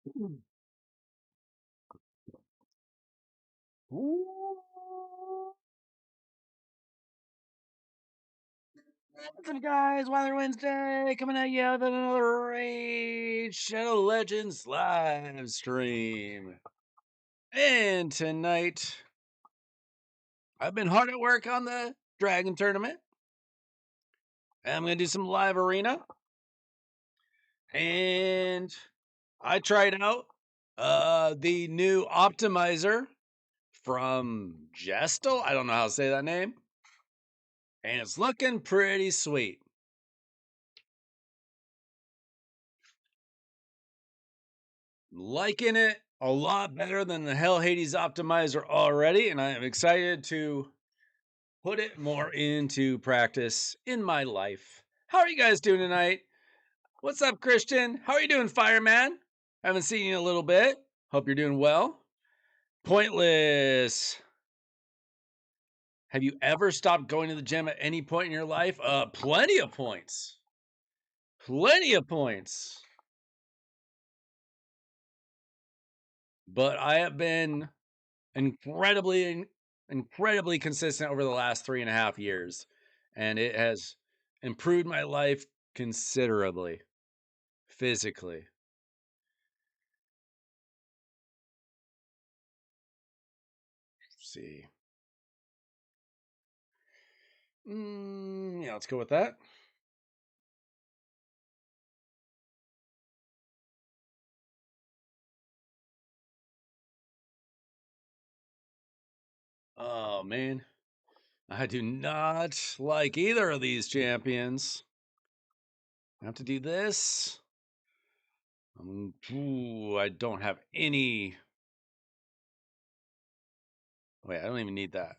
What's up, guys? Weather Wednesday coming at you with another Raid Shadow Legends live stream. And tonight, I've been hard at work on the Dragon Tournament. I'm going to do some live arena. And I tried out the new optimizer from Gestal. I don't know how to say that name. And it's looking pretty sweet. Liking it a lot better than the Hell Hades optimizer already, and I am excited to put it more into practice in my life. How are you guys doing tonight? What's up, Christian? How are you doing, Fireman? Haven't seen you in a little bit. Hope you're doing well. Pointless. Have you ever stopped going to the gym at any point in your life? Plenty of points. Plenty of points. But I have been incredibly consistent over the last 3.5 years, and it has improved my life considerably physically. Let's see. Yeah, let's go with that. Oh man, I do not like either of these champions. I have to do this. I don't have any. Wait, I don't even need that.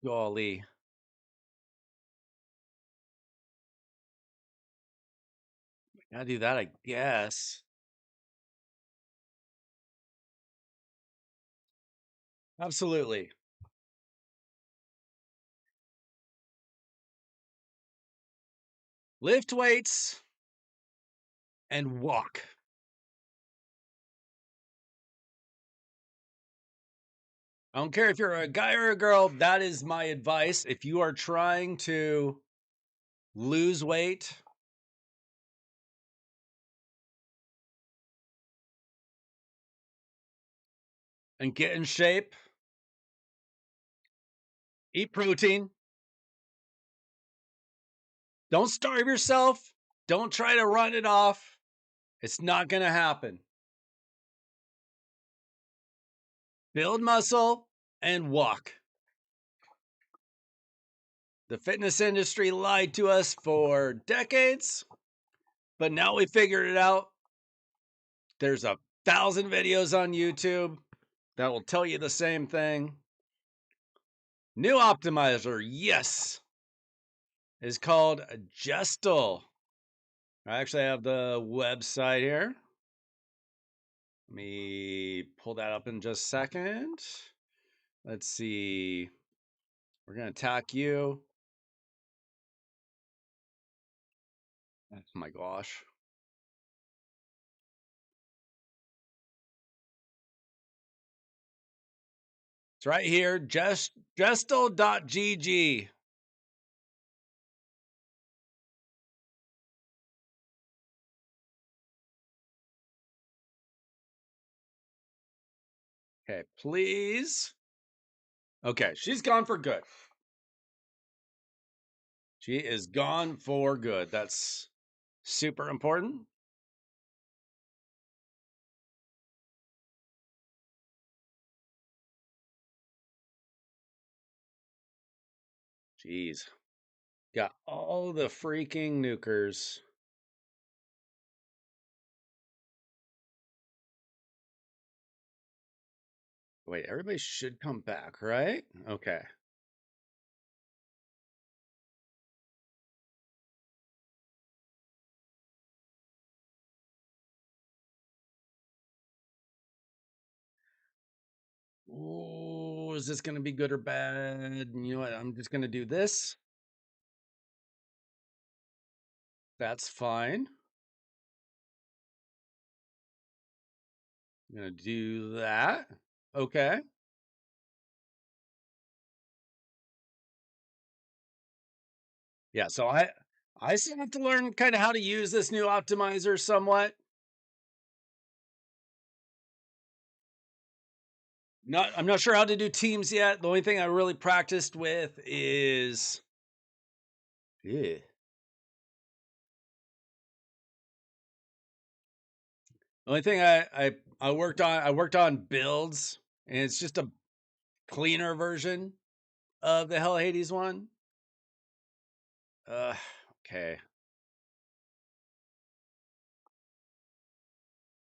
Golly. Gotta do that, I guess. Absolutely. Lift weights and walk. I don't care if you're a guy or a girl, that is my advice. If you are trying to lose weight, and get in shape, eat protein. Don't starve yourself. Don't try to run it off. It's not going to happen. Build muscle and walk. The fitness industry lied to us for decades, but now we figured it out. There's 1,000 videos on YouTube that will tell you the same thing. New optimizer, yes, is called Gestal. I actually have the website here. Let me pull that up in just a second. Let's see. We're going to attack you. Oh my gosh. It's right here, gestal.gg. Okay, please. Okay, she's gone for good. She is gone for good. That's super important. Jeez. Got all the freaking nukers. Wait, everybody should come back, right? Okay. Oh, is this going to be good or bad? You know what? I'm just going to do this. That's fine. I'm gonna do that. Okay. Yeah, so I still have to learn kind of how to use this new optimizer somewhat. I'm not sure how to do teams yet. The only thing I really practiced with is yeah. The only thing I worked on builds, and it's just a cleaner version of the Hell Hades one. Uh, okay.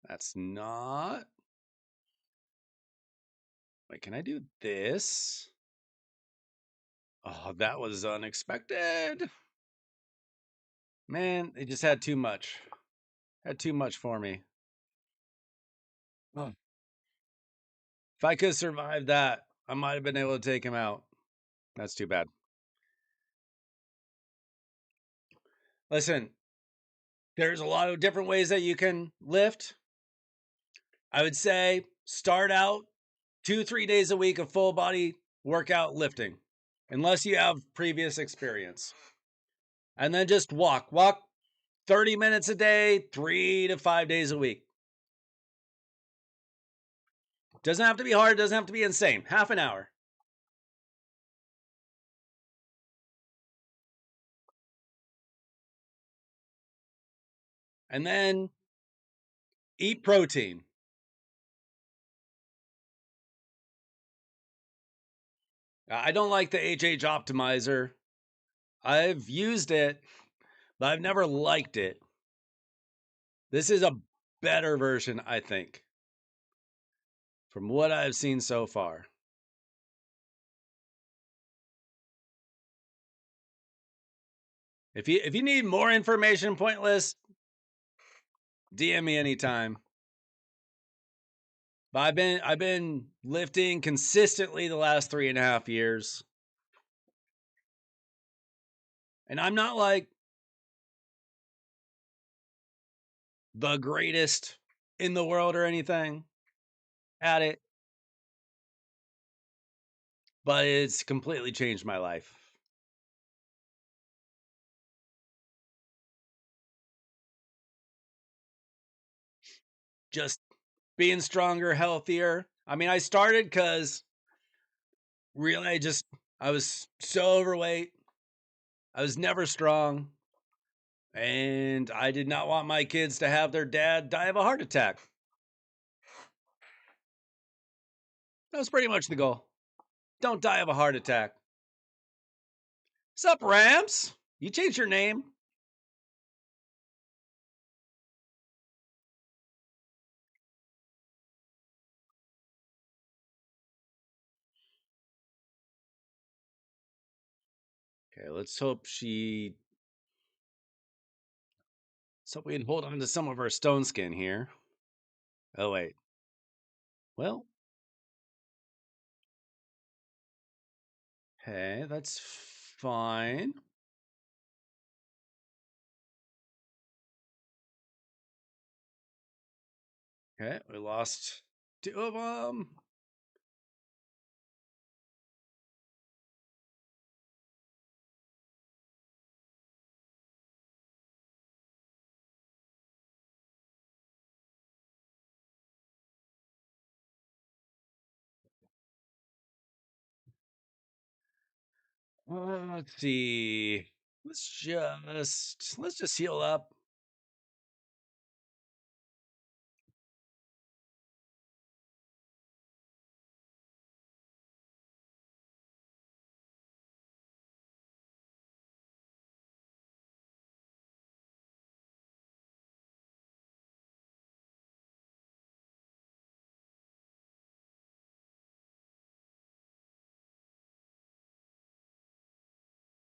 That's not. Wait, can I do this? Oh, that was unexpected. Man, they just had too much. Had too much for me. Oh. If I could survive that, I might have been able to take him out. That's too bad. Listen, there's a lot of different ways that you can lift. I would say start out 2, 3 days a week of full body workout lifting, unless you have previous experience. And then just walk 30 minutes a day, 3 to 5 days a week. Doesn't have to be hard, doesn't have to be insane. Half an hour. And then eat protein. I don't like the HH optimizer. I've used it, but I've never liked it. This is a better version, I think, from what I've seen so far. If you need more information, Pointless, DM me anytime. But I've been lifting consistently the last 3.5 years. And I'm not like the greatest in the world or anything at it, but it's completely changed my life. Just being stronger, healthier. I mean, I started because really I was so overweight. I was never strong. And I did not want my kids to have their dad die of a heart attack. That was pretty much the goal. Don't die of a heart attack. Sup, Rams? You changed your name? Okay, let's hope we can hold on to some of our stone skin here. Oh, wait. Well, hey, that's fine. Okay, we lost 2 of them. Let's see. Let's just heal up.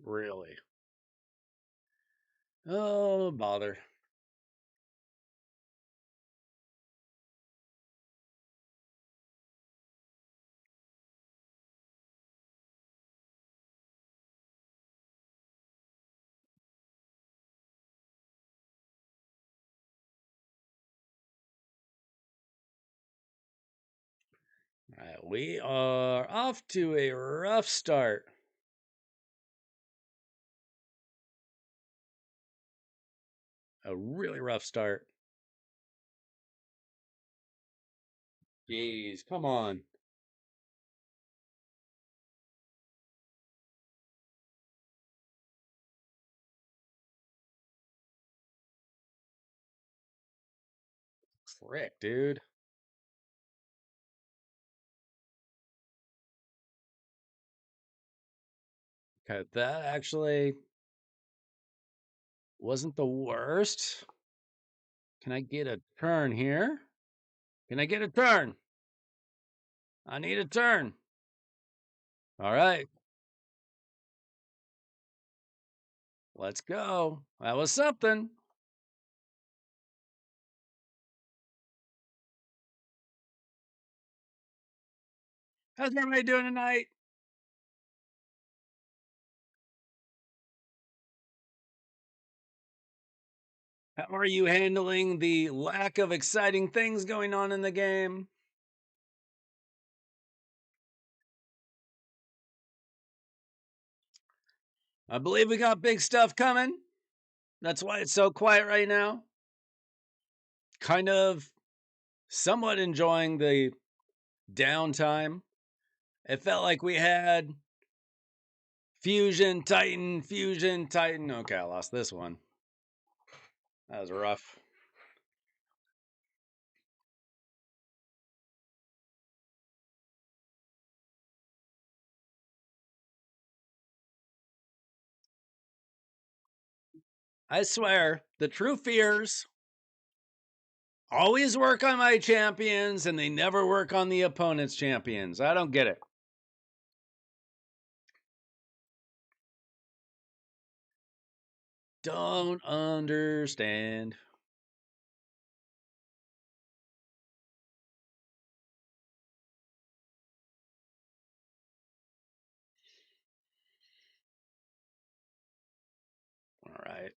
Really. Oh, bother. All right, we are off to a rough start. A really rough start. Jeez, come on. Frick, dude. Okay, that actually wasn't the worst. Can I get a turn here? Can I get a turn? I need a turn. All right, let's go. That was something. How's everybody doing tonight? How are you handling the lack of exciting things going on in the game? I believe we got big stuff coming. That's why it's so quiet right now. Kind of somewhat enjoying the downtime. It felt like we had Fusion Titan, Fusion Titan. Okay, I lost this one. That was rough. I swear, the true fears always work on my champions and they never work on the opponent's champions. I don't get it. Don't understand. All right.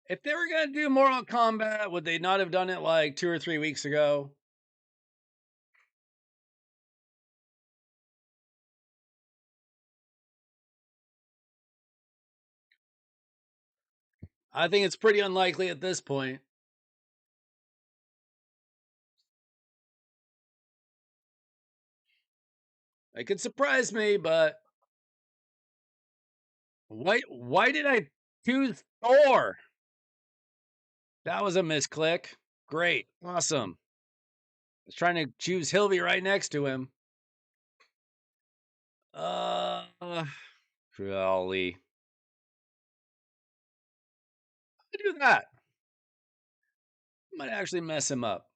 If they were going to do Mortal Kombat, would they not have done it like 2 or 3 weeks ago? I think it's pretty unlikely at this point. It could surprise me, but why did I choose Thor? That was a misclick. Great. Awesome. I was trying to choose Hilby right next to him. Golly. I do that. Might actually mess him up.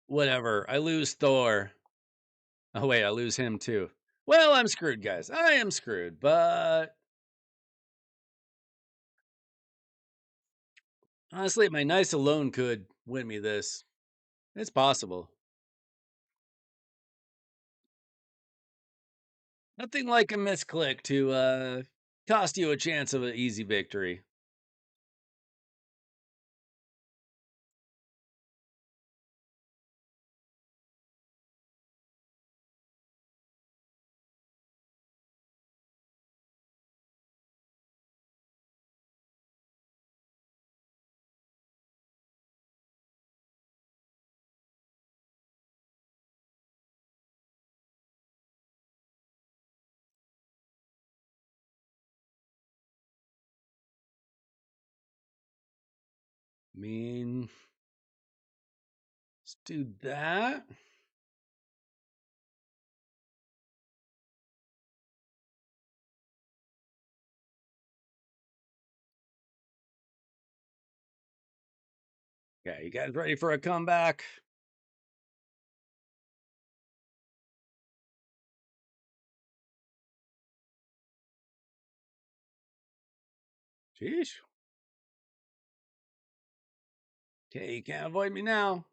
Whatever. I lose Thor. Oh wait, I lose him too. Well, I'm screwed, guys. I am screwed, but honestly, my nice alone could win me this. It's possible. Nothing like a misclick to cost you a chance of an easy victory. I mean, let's do that. Okay, you guys ready for a comeback? Sheesh. Okay, you can't avoid me now.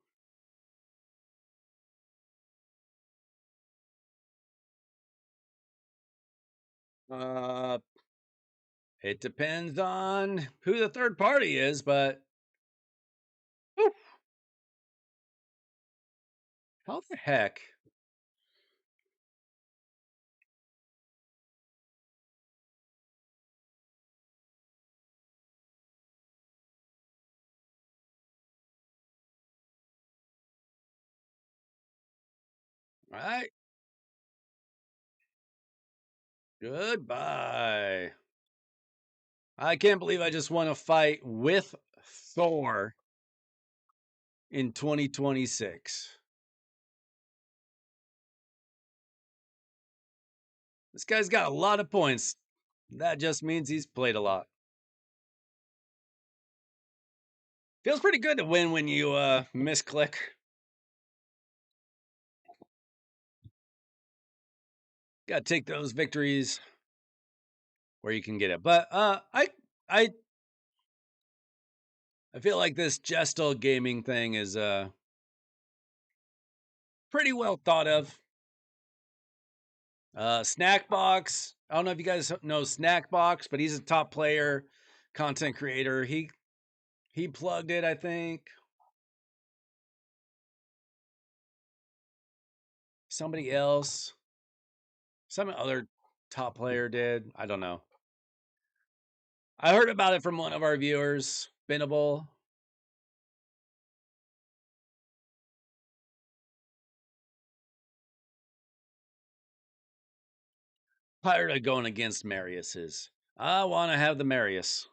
Uh, it depends on who the third party is, but whew, how the heck? All right, goodbye. I can't believe I just won a fight with Thor in 2026. This guy's got a lot of points. That just means he's played a lot. Feels pretty good to win when you misclick. Got to take those victories where you can get it. But I I feel like this Gestal gaming thing is pretty well thought of. Snackbox. I don't know if you guys know Snackbox, but he's a top player, content creator. He plugged it, I think. Somebody else, some other top player did. I don't know. I heard about it from one of our viewers, Binnable. Tired of going against Marius's. I want to have the Marius.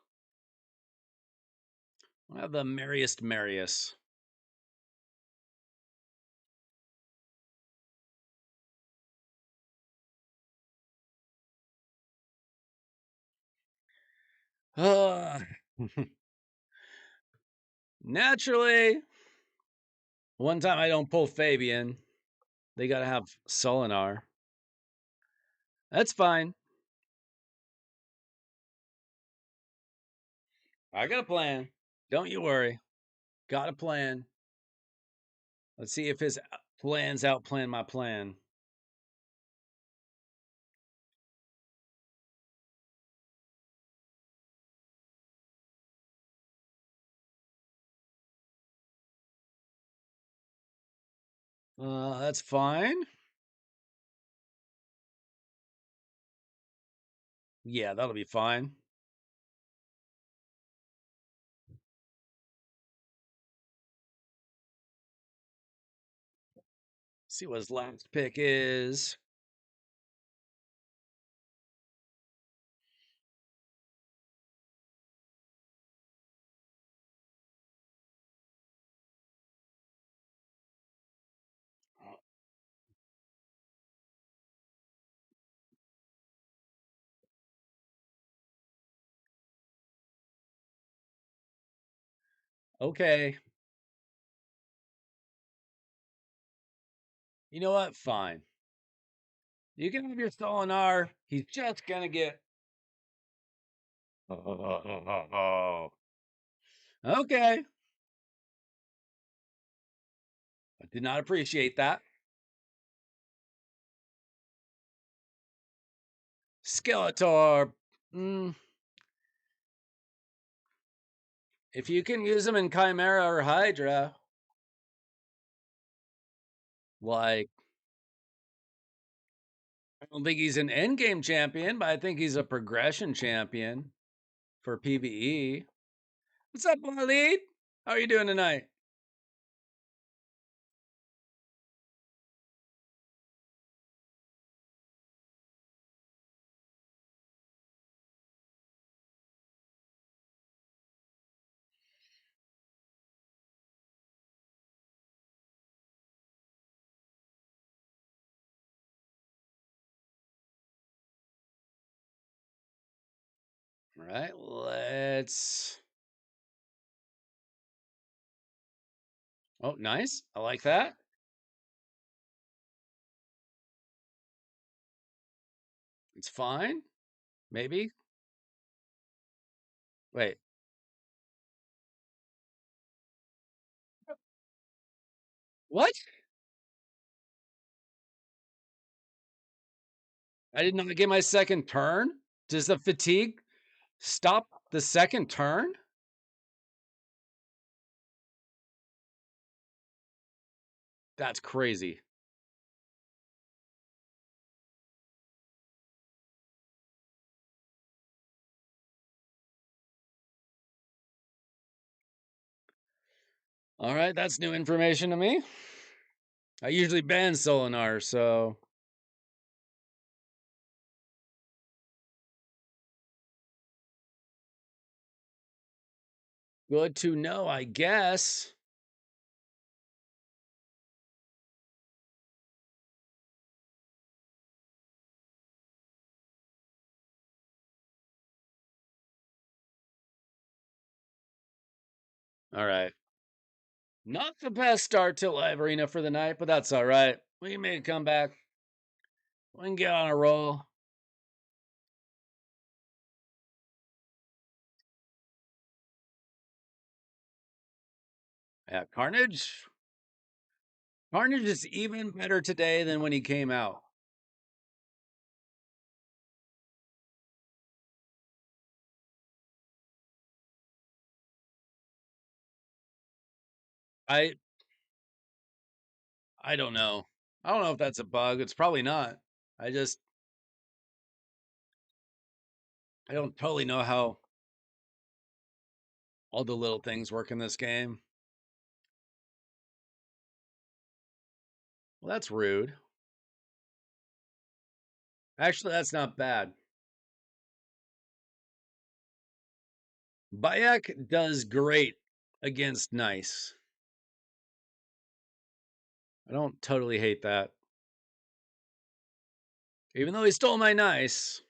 I have the merriest Marius. Uh, naturally, one time I don't pull Fabian. They got to have Solinar. That's fine. I got a plan. Don't you worry. Got a plan. Let's see if his plans outplan my plan. That's fine. Yeah, that'll be fine. See what his last pick is. Okay. You know what? Fine. You can have your Solinar. He's just gonna get. Okay. I did not appreciate that. Skeletor. Mm, if you can use him in Chimera or Hydra, like, I don't think he's an endgame champion, but I think he's a progression champion for PvE. What's up, Waleed? How are you doing tonight? All right, let's. Oh, nice. I like that. It's fine. Maybe. Wait. What? I did not get my second turn? Does the fatigue stop the second turn? That's crazy. All right, that's new information to me. I usually ban Solinar, so good to know, I guess. All right. Not the best start to Live Arena for the night, but that's all right. We can make a comeback. We can get on a roll. Yeah, Carnage. Carnage is even better today than when he came out. I I don't know. I don't know if that's a bug. It's probably not. I just I don't totally know how all the little things work in this game. Well, that's rude. Actually, that's not bad. Bayak does great against Nice. I don't totally hate that. Even though he stole my Nice,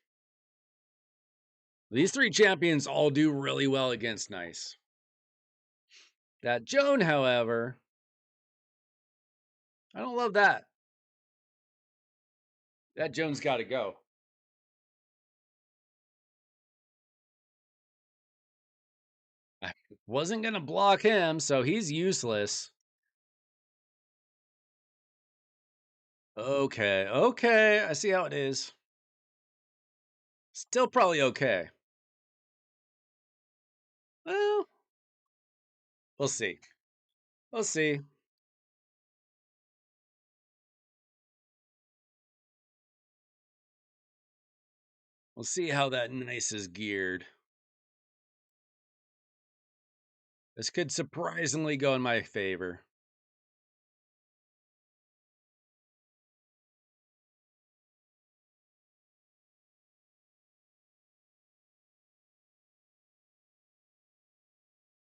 these three champions all do really well against Nice. That Joan, however, I don't love that. That Joan's got to go. I wasn't going to block him, so he's useless. Okay, okay, I see how it is. Still probably okay. Well, we'll see. We'll see. We'll see how that Nice is geared. This could surprisingly go in my favor.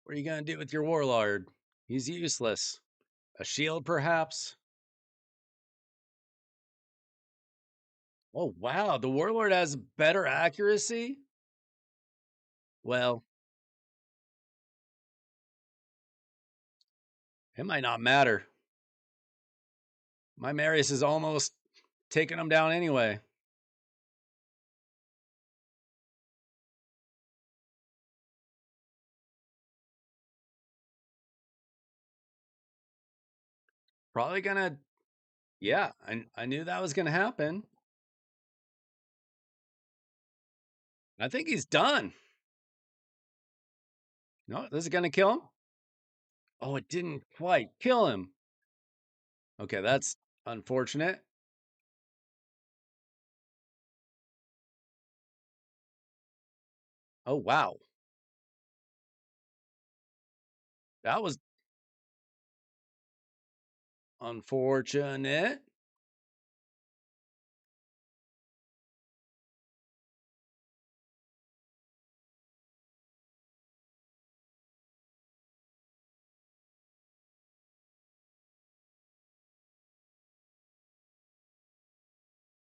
What are you going to do with your Warlord? He's useless. A shield, perhaps? Oh, wow. The Warlord has better accuracy? Well, it might not matter. My Marius is almost taking him down anyway. Probably gonna. Yeah, I knew that was gonna happen. I think he's done. No, this is gonna kill him. Oh, it didn't quite kill him. Okay, that's unfortunate. Oh, wow. That was unfortunate.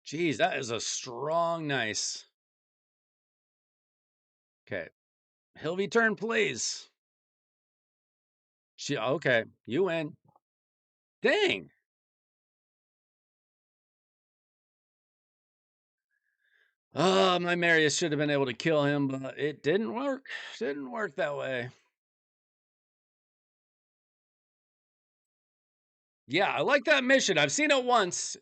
Jeez, that is a strong Nice. Okay. Hilvy turn, please. Okay, you win. Dang. Oh, my Marius should have been able to kill him, but it didn't work. Didn't work that way. Yeah, I like that mission. I've seen it once.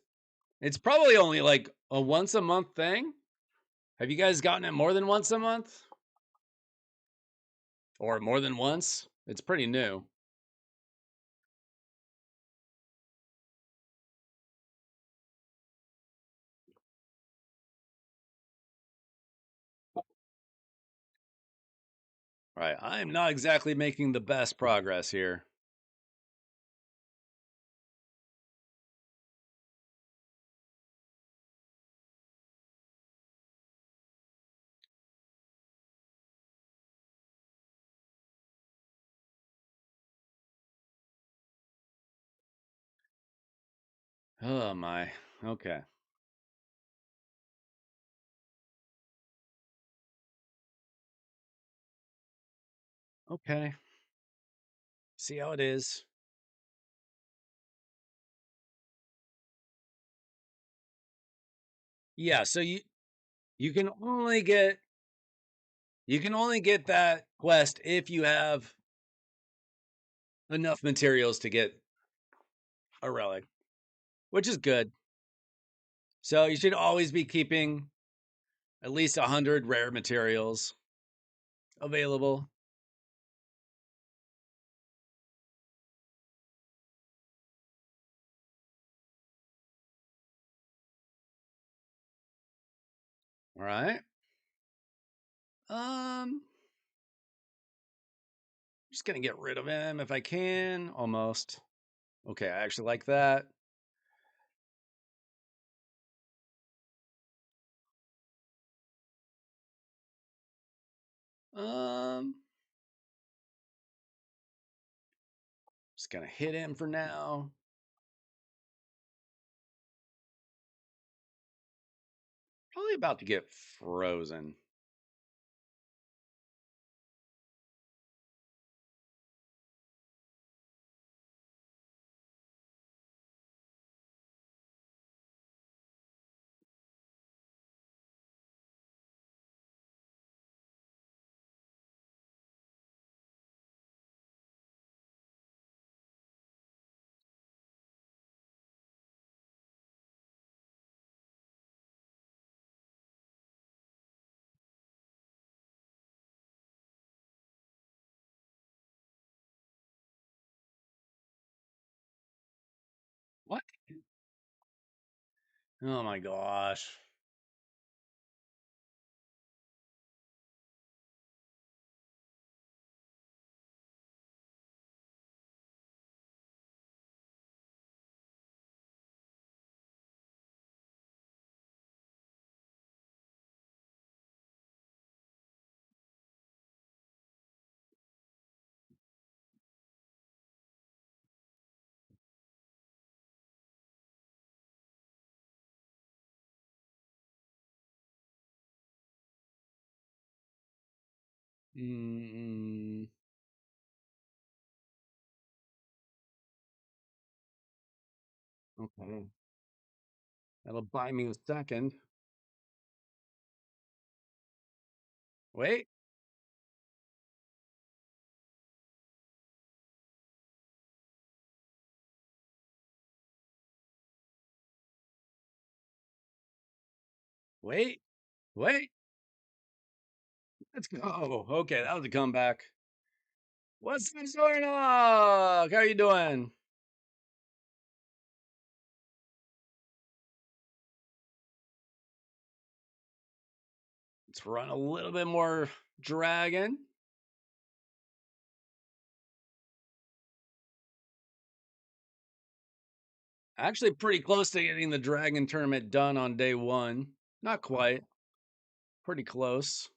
It's probably only like a once a month thing. Have you guys gotten it more than once a month? Or more than once? It's pretty new. Right. I am not exactly making the best progress here. Oh my. Okay. Okay. See how it is. Yeah, so you can only get that quest if you have enough materials to get a relic, which is good. So you should always be keeping at least 100 rare materials available. All right. Just gonna get rid of him if I can. Almost. Okay, I actually like that. Um, just gonna hit him for now. Probably about to get frozen. What? Oh my gosh. Mm, okay. That'll buy me a second. Wait, wait, wait. Let's go. Okay, that was a comeback. What's going on? How are you doing? Let's run a little bit more dragon. Actually, pretty close to getting the dragon tournament done on day one. Not quite. Pretty close.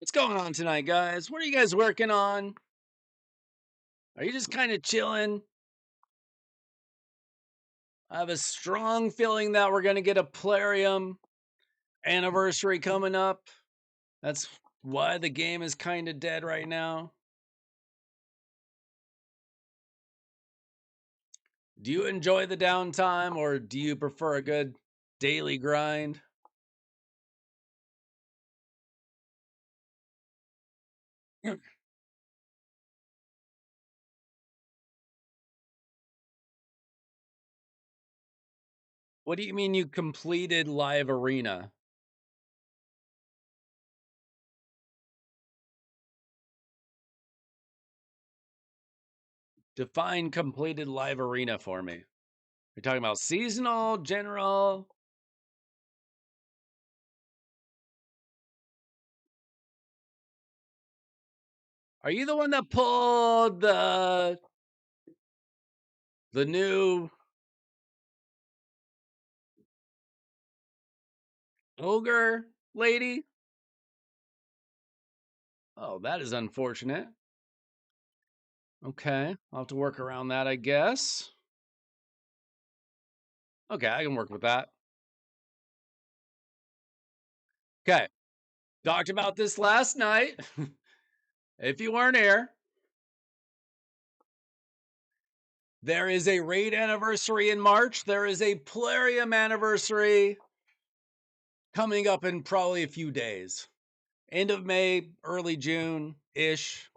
What's going on tonight, guys? What are you guys working on? Are you just kind of chilling? I have a strong feeling that we're going to get a Plarium anniversary coming up. That's why the game is kind of dead right now. Do you enjoy the downtime or do you prefer a good daily grind? What do you mean you completed live arena? Define completed live arena for me. You're talking about seasonal, general? Are you the one that pulled the new ogre lady? Oh, that is unfortunate. Okay, I'll have to work around that, I guess. Okay, I can work with that. Okay, talked about this last night. If you weren't here, there is a raid anniversary in March. There is a Plarium anniversary coming up in probably a few days. End of May, early June ish.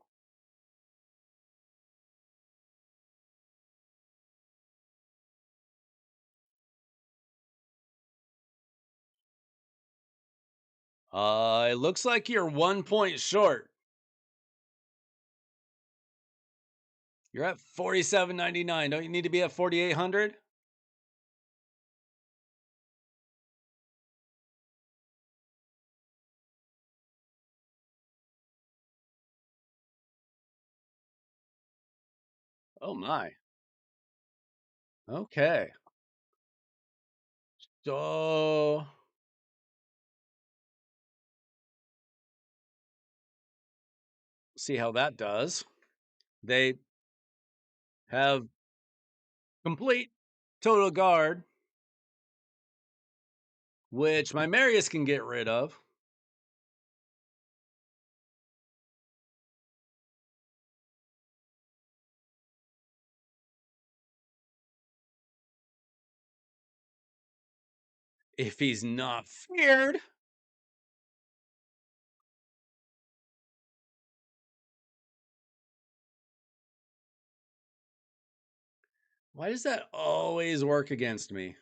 It looks like you're 1 point short. You're at 47.99. Don't you need to be at 4,800? Oh my. Okay. So see how that does. They have complete total guard, which my Marius can get rid of. If he's not feared. Why does that always work against me?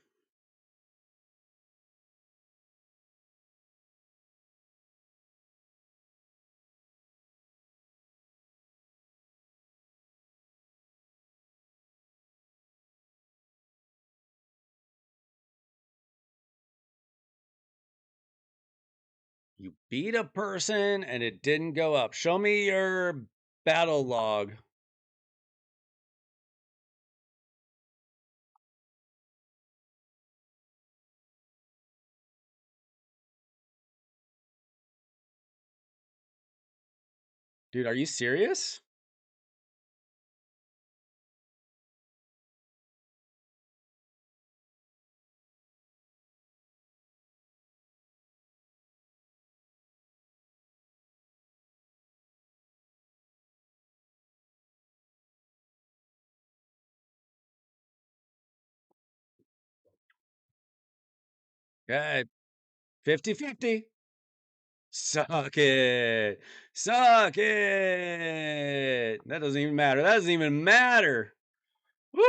You beat a person and it didn't go up. Show me your battle log. Dude, are you serious? Okay, 50-50. Suck it. Suck it. That doesn't even matter. That doesn't even matter. Woo.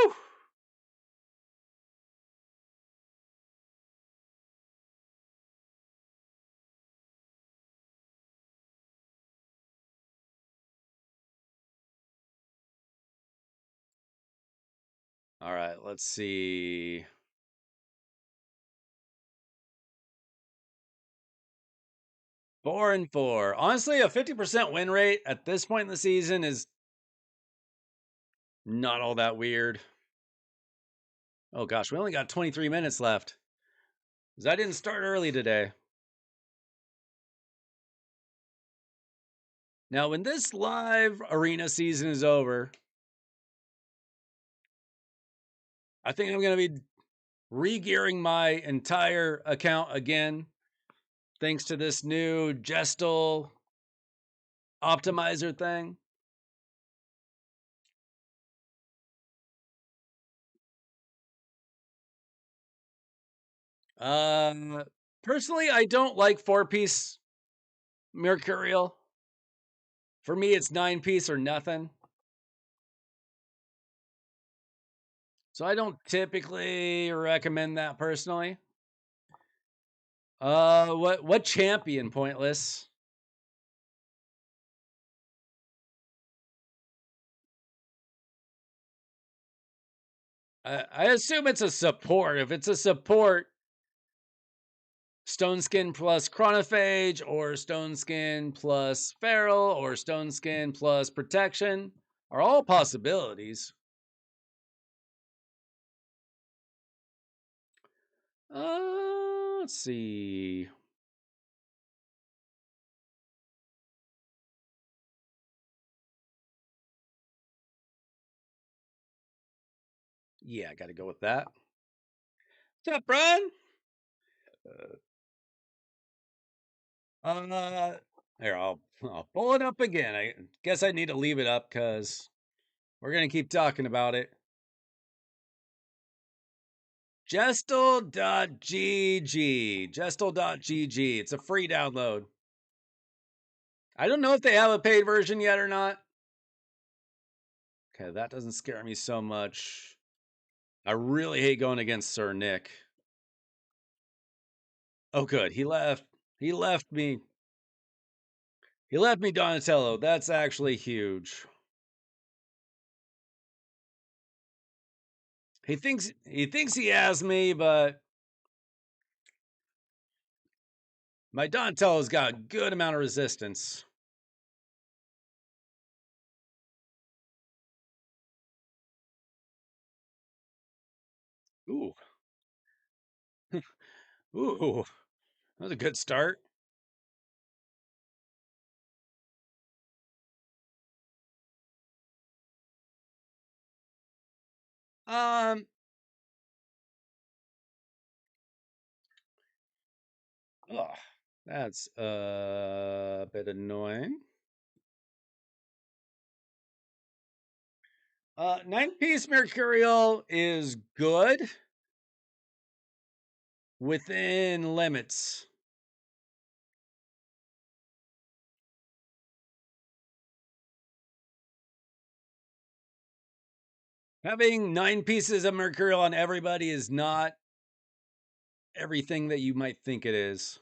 All right, let's see. Four and four. Honestly, a 50% win rate at this point in the season is not all that weird. Oh gosh, we only got 23 minutes left. Because I didn't start early today. Now, when this live arena season is over, I think I'm going to be re-gearing my entire account again, thanks to this new Gestal optimizer thing. Uh, Personally, I don't like 4-piece Mercurial. For me, it's 9-piece or nothing. So I don't typically recommend that personally. What champion Pointless? I assume it's a support. If it's a support, Stone Skin plus Chronophage, or Stone Skin plus Feral, or Stone Skin plus Protection are all possibilities. Let's see. Yeah, I got to go with that. What's up, Brian? Uh, Here, I'll pull it up again. I guess I need to leave it up because we're gonna keep talking about it. Gestal.gg. Gestal.gg. It's a free download. I don't know if they have a paid version yet or not. Okay, that doesn't scare me so much. I really hate going against Sir Nick. Oh, good. He left. He left me. He left me Donatello. That's actually huge. He thinks he has me, but my Donatello's got a good amount of resistance. Ooh. Ooh. That was a good start. Um, ugh, that's a bit annoying. 9-piece Mercurial is good within limits. Having 9 pieces of Mercurial on everybody is not everything that you might think it is.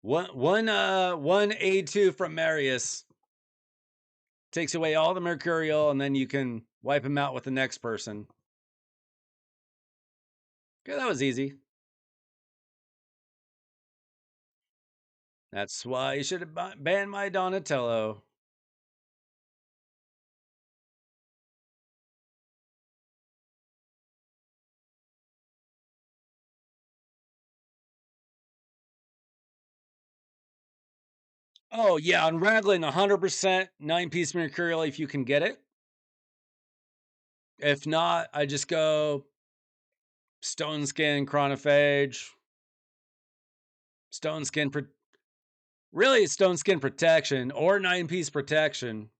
One A2 from Marius takes away all the Mercurial, and then you can wipe him out with the next person. Okay, that was easy. That's why you should have banned my Donatello. Oh yeah, on Raglan, 100% 9-piece Mercurial if you can get it. If not, I just go Stone Skin, Chronophage, Stone Skin, really Stone Skin Protection or 9-piece Protection,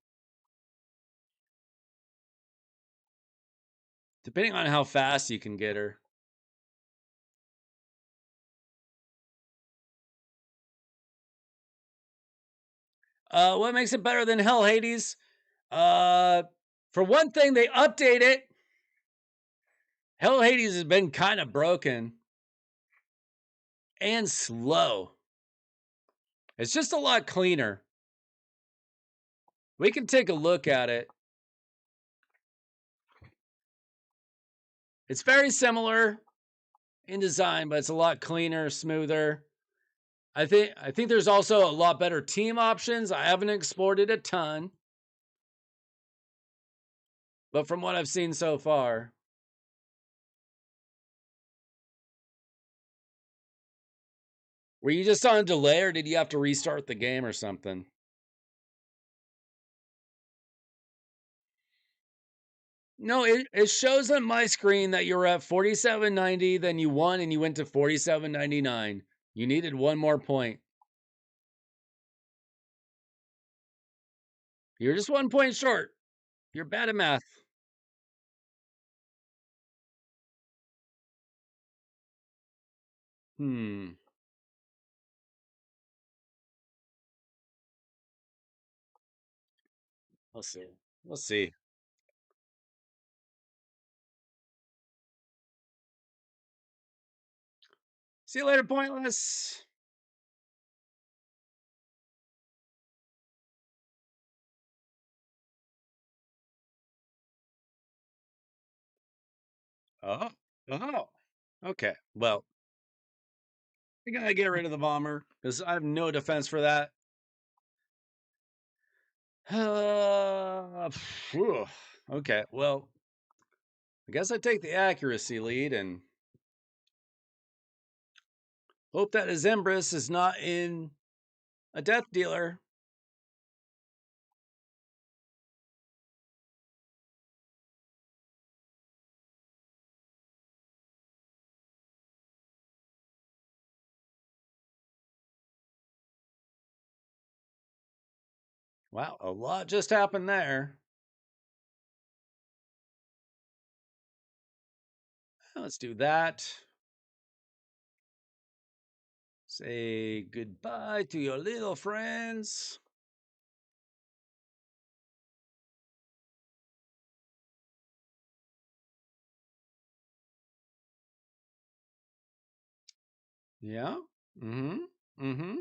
depending on how fast you can get her. What makes it better than Hell Hades? Uh, for one thing, they update it. Hell Hades has been kind of broken and slow. It's just a lot cleaner. We can take a look at it. It's very similar in design, but it's a lot cleaner, smoother. I think there's also a lot better team options. I haven't explored it a ton, but from what I've seen so far, were you just on a delay or did you have to restart the game or something? No, it shows on my screen that you're at 4790, then you won and you went to 4799. You needed one more point. You're just 1 point short. You're bad at math. Hmm. Let's see. Let's see. See you later, Pointless. Oh. Oh. Okay. Well, we gotta get rid of the bomber because I have no defense for that. Phew. Okay. Well, I guess I take the accuracy lead and hope that his Empress is not in a death dealer. Wow, a lot just happened there. Let's do that. Say goodbye to your little friends. Yeah. Mm-hmm. Mm-hmm.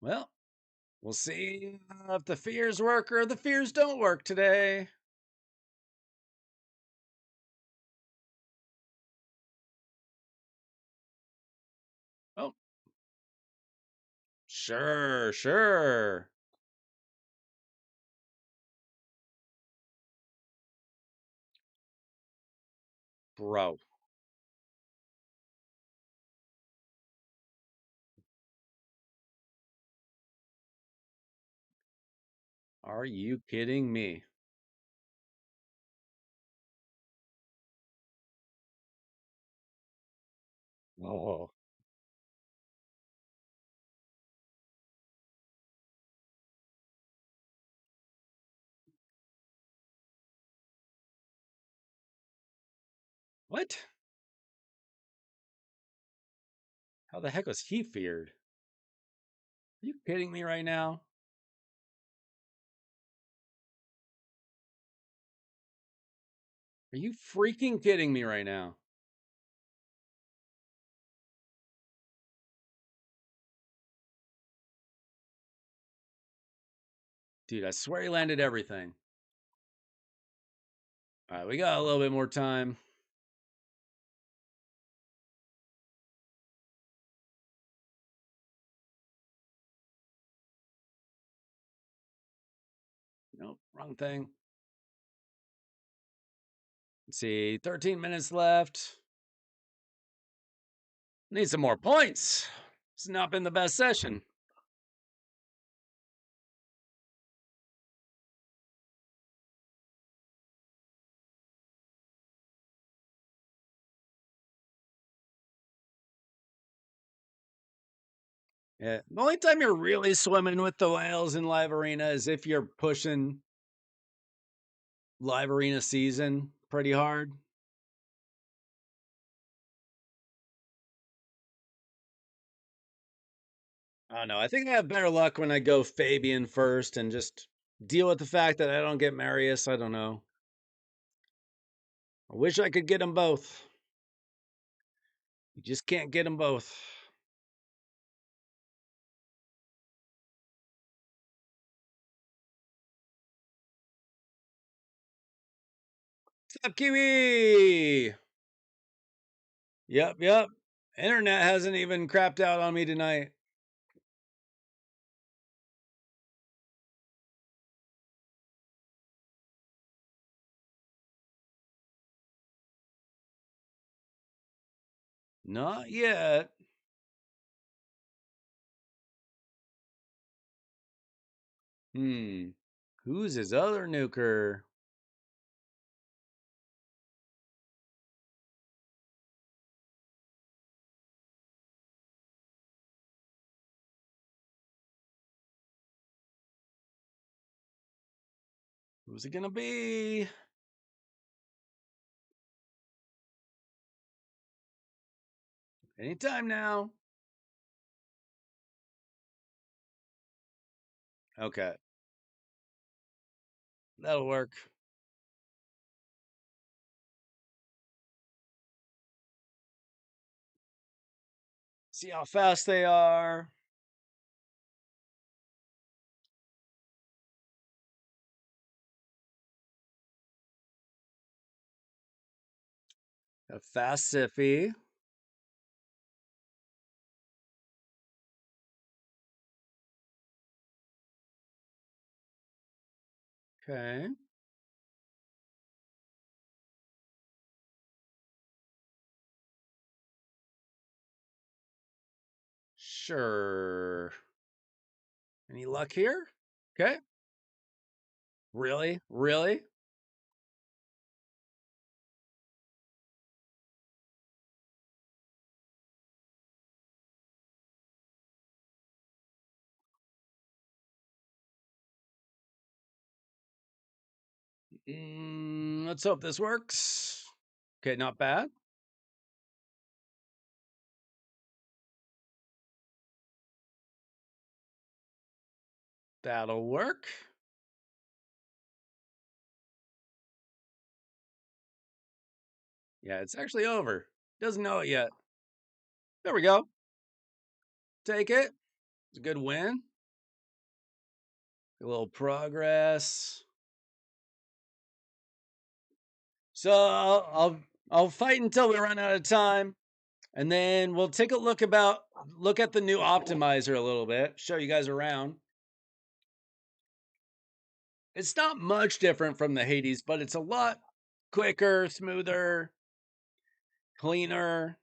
Well, we'll see if the fears work or the fears don't work today. Oh, sure, sure. Bro, are you kidding me? Oh, what? How the heck was he feared? Are you kidding me right now? Are you freaking kidding me right now? Dude, I swear he landed everything. All right, we got a little bit more time. Nope, wrong thing. Let's see, 13 minutes left. Need some more points. It's not been the best session. Yeah. The only time you're really swimming with the whales in live arena is if you're pushing live arena season pretty hard. I don't know. I think I have better luck when I go Fabian first and just deal with the fact that I don't get Marius. I don't know. I wish I could get them both. You just can't get them both. What's up, Kiwi? Yep, yep. Internet hasn't even crapped out on me tonight. Not yet. Hmm. Who's his other nuker? Who's it gonna be? Anytime now. Okay, that'll work. See how fast they are. A fast siffy. Okay. Sure. Any luck here? Okay. Really? Really? Let's hope this works. Okay, not bad. That'll work. Yeah, it's actually over. Doesn't know it yet. There we go. Take it. It's a good win. A little progress. So I'll fight until we run out of time, and then we'll take a look at the new optimizer a little bit. Show you guys around. It's not much different from the Hades, but it's a lot quicker, smoother, cleaner.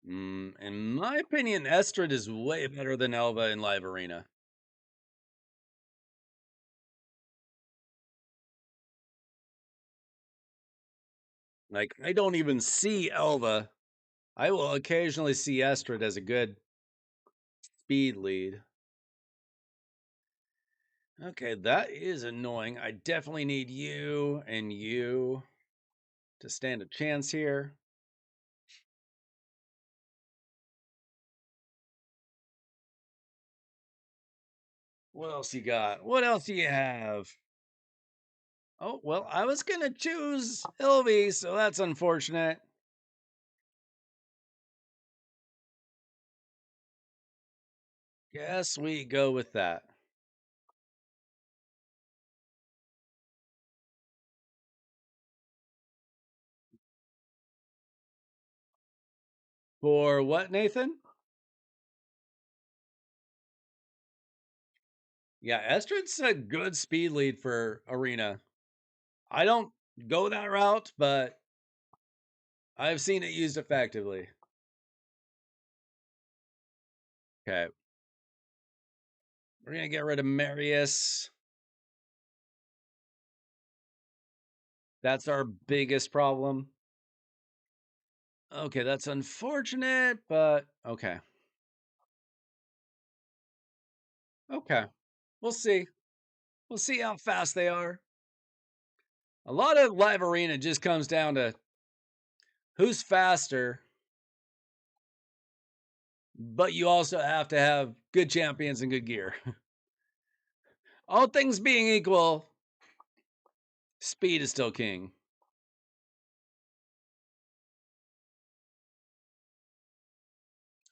In my opinion, Estrid is way better than Elva in Live Arena. Like, I don't even see Elva. I will occasionally see Estrid as a good speed lead. Okay, that is annoying. I definitely need you and you to stand a chance here. What else you got? What else do you have? Oh, well, I was going to choose Hilvy, so that's unfortunate. Guess we go with that. For what, Nathan? Yeah, Estrid's a good speed lead for Arena. I don't go that route, but I've seen it used effectively. Okay. We're going to get rid of Marius. That's our biggest problem. Okay, that's unfortunate, but okay. Okay. We'll see. We'll see how fast they are. A lot of live arena just comes down to who's faster, but you also have to have good champions and good gear. All things being equal, speed is still king.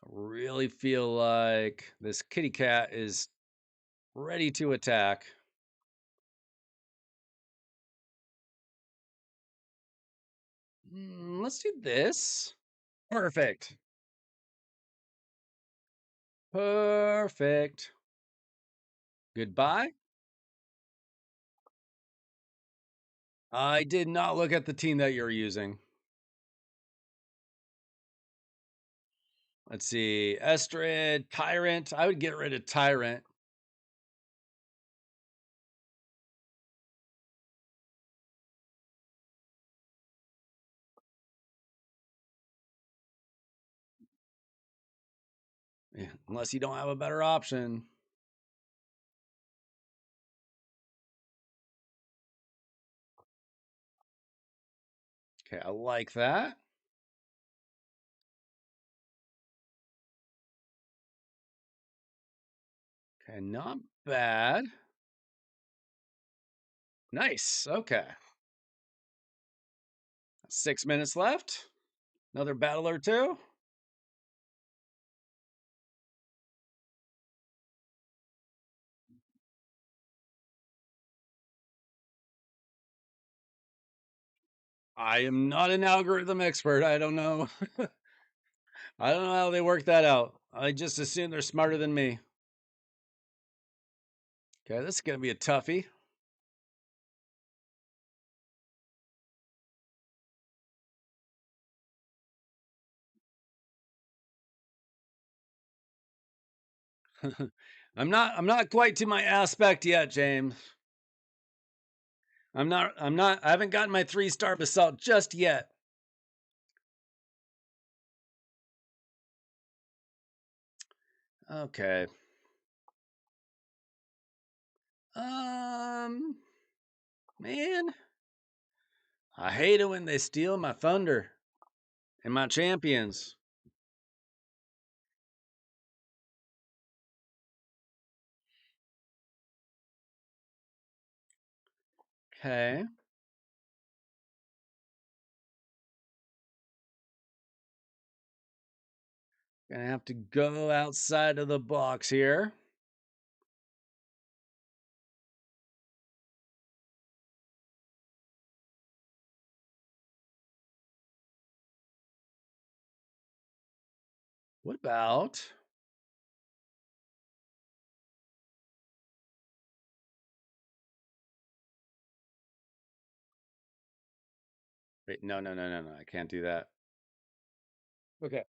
I really feel like this kitty cat is ready to attack. Let's do this. Perfect. Perfect. Goodbye. I did not look at the team that you're using. Let's see. Estrid, Tyrant. I would get rid of Tyrant. Yeah, unless you don't have a better option. Okay, I like that. Okay, not bad. Nice. Okay. 6 minutes left. Another battle or two. I am not an algorithm expert. I don't know. I don't know how they work that out. I just assume they're smarter than me. Okay, this is going to be a toughie. I'm not quite to my aspect yet, James. I haven't gotten my 3-star basalt just yet. Okay. Man, I hate it when they steal my thunder and my champions. Okay. Gonna have to go outside of the box here. What about? Wait, no, no, no, no, no. I can't do that. Okay.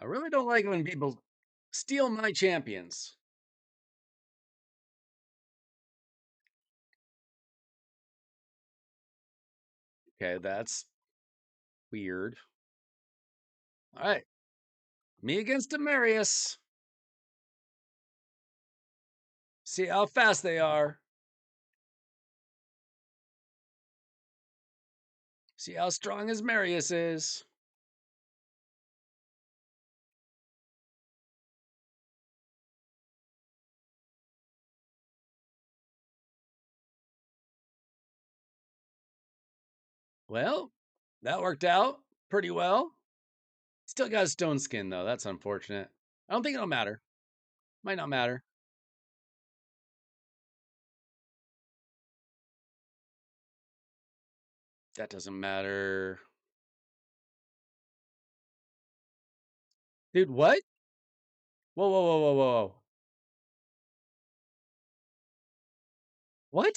I really don't like when people steal my champions. Okay, that's weird. All right. Me against Demarius. See how fast they are. See how strong as Marius is. Well, that worked out pretty well. Still got a stone skin though. That's unfortunate. I don't think it'll matter. Might not matter. That doesn't matter. Dude, what? Whoa, whoa, whoa, whoa, whoa. What?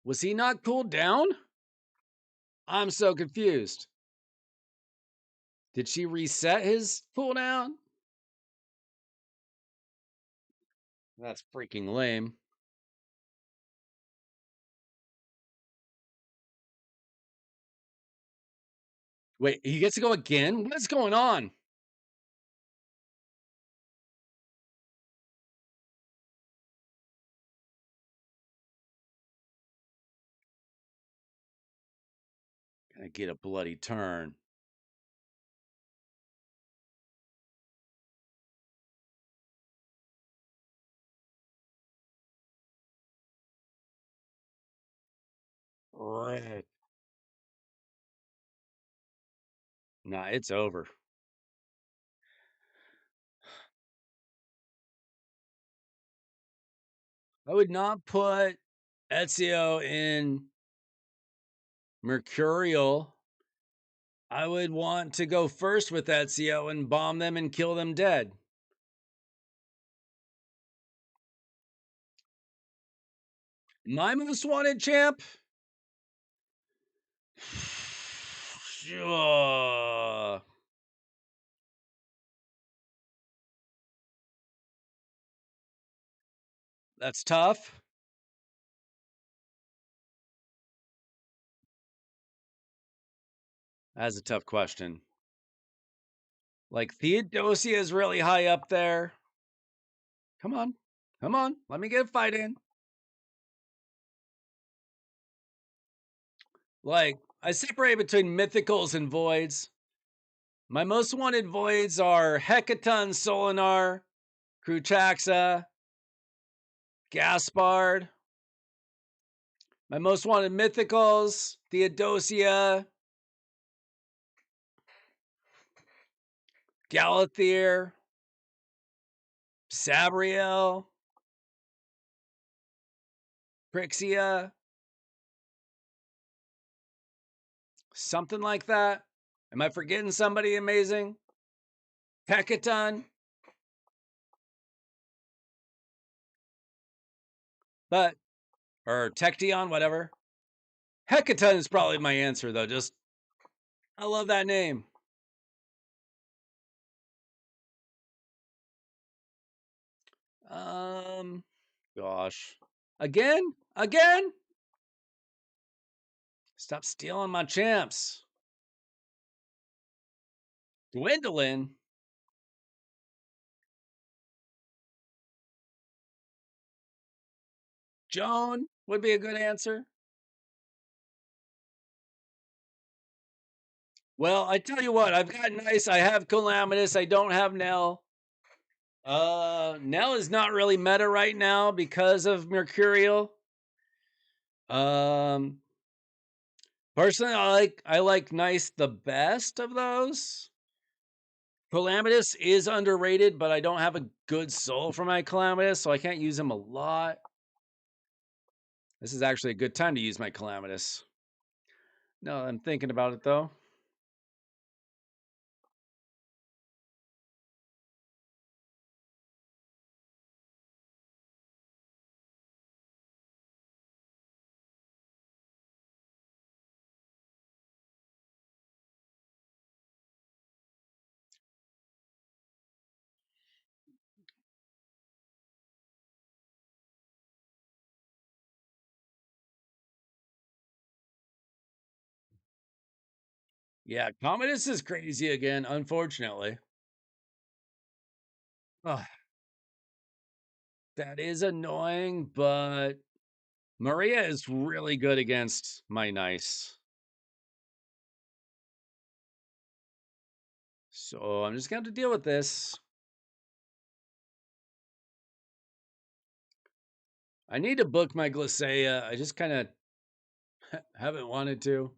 Was he not cooled down? I'm so confused. Did she reset his cooldown? That's freaking lame. Wait, he gets to go again? What's going on? Gonna get a bloody turn. Right. Nah, it's over. I would not put Ezio in Mercurial. I would want to go first with Ezio and bomb them and kill them dead. My most wanted champ? Sure. That's tough. That's a tough question. Like Theodosia is really high up there. Come on. Come on. Let me get a fight in. Like, I separate between mythicals and voids. My most wanted voids are Hecaton, Solinar, Cruchaxa, Gaspard. My most wanted mythicals, Theodosia, Galathier, Sabriel, Prixia, something like that. Am I forgetting somebody amazing? Hecaton. But, or Tecteon, whatever. Hecaton is probably my answer, though. Just, I love that name. Um, Gosh. Again? Stop stealing my champs. Gwendolyn. Joan would be a good answer. Well, I tell you what, I've got nice. I have Calamitous. I don't have Nell. Nell is not really meta right now because of Mercurial. Um, Personally, I like Nice the best of those. Calamitous is underrated, but I don't have a good soul for my Calamitous, so I can't use him a lot. This is actually a good time to use my Calamitous. No, I'm thinking about it though. Yeah, Commodus is crazy again, unfortunately. Ugh, that is annoying, but Maria is really good against my Nice. So I'm just going to have to deal with this. I need to book my Glacea. I just kind of haven't wanted to.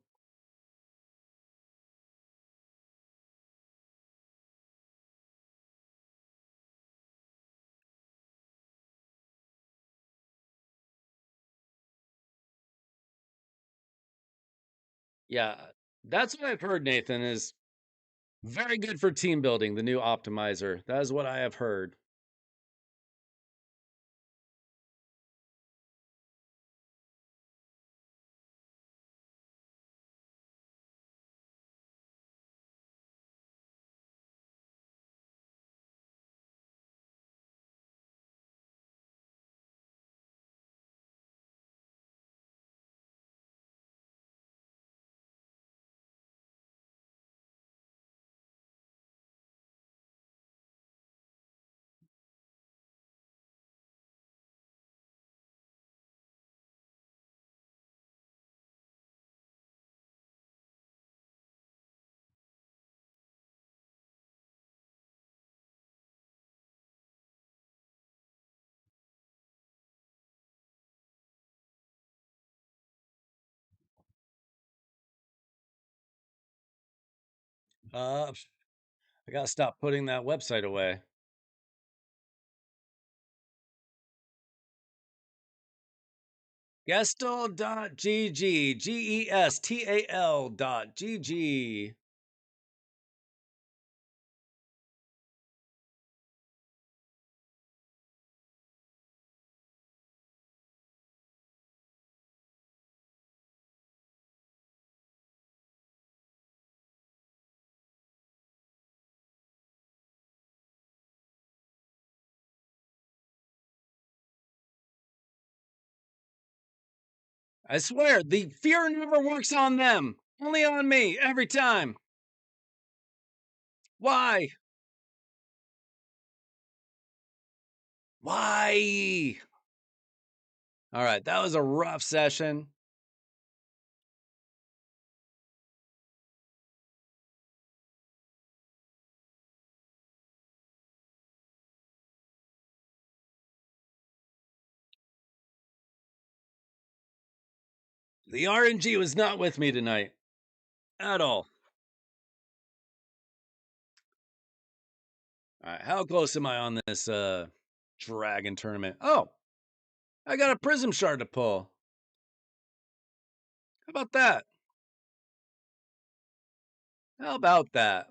Yeah, that's what I've heard, Nathan, is very good for team building, the new optimizer. That is what I have heard. I got to stop putting that website away. Gestal.gg, GESTAL.gg. I swear, the fear never works on them. Only on me, every time. Why? Why? All right, that was a rough session. The RNG was not with me tonight at all. All right, how close am I on this dragon tournament? Oh, I got a prism shard to pull. How about that? How about that?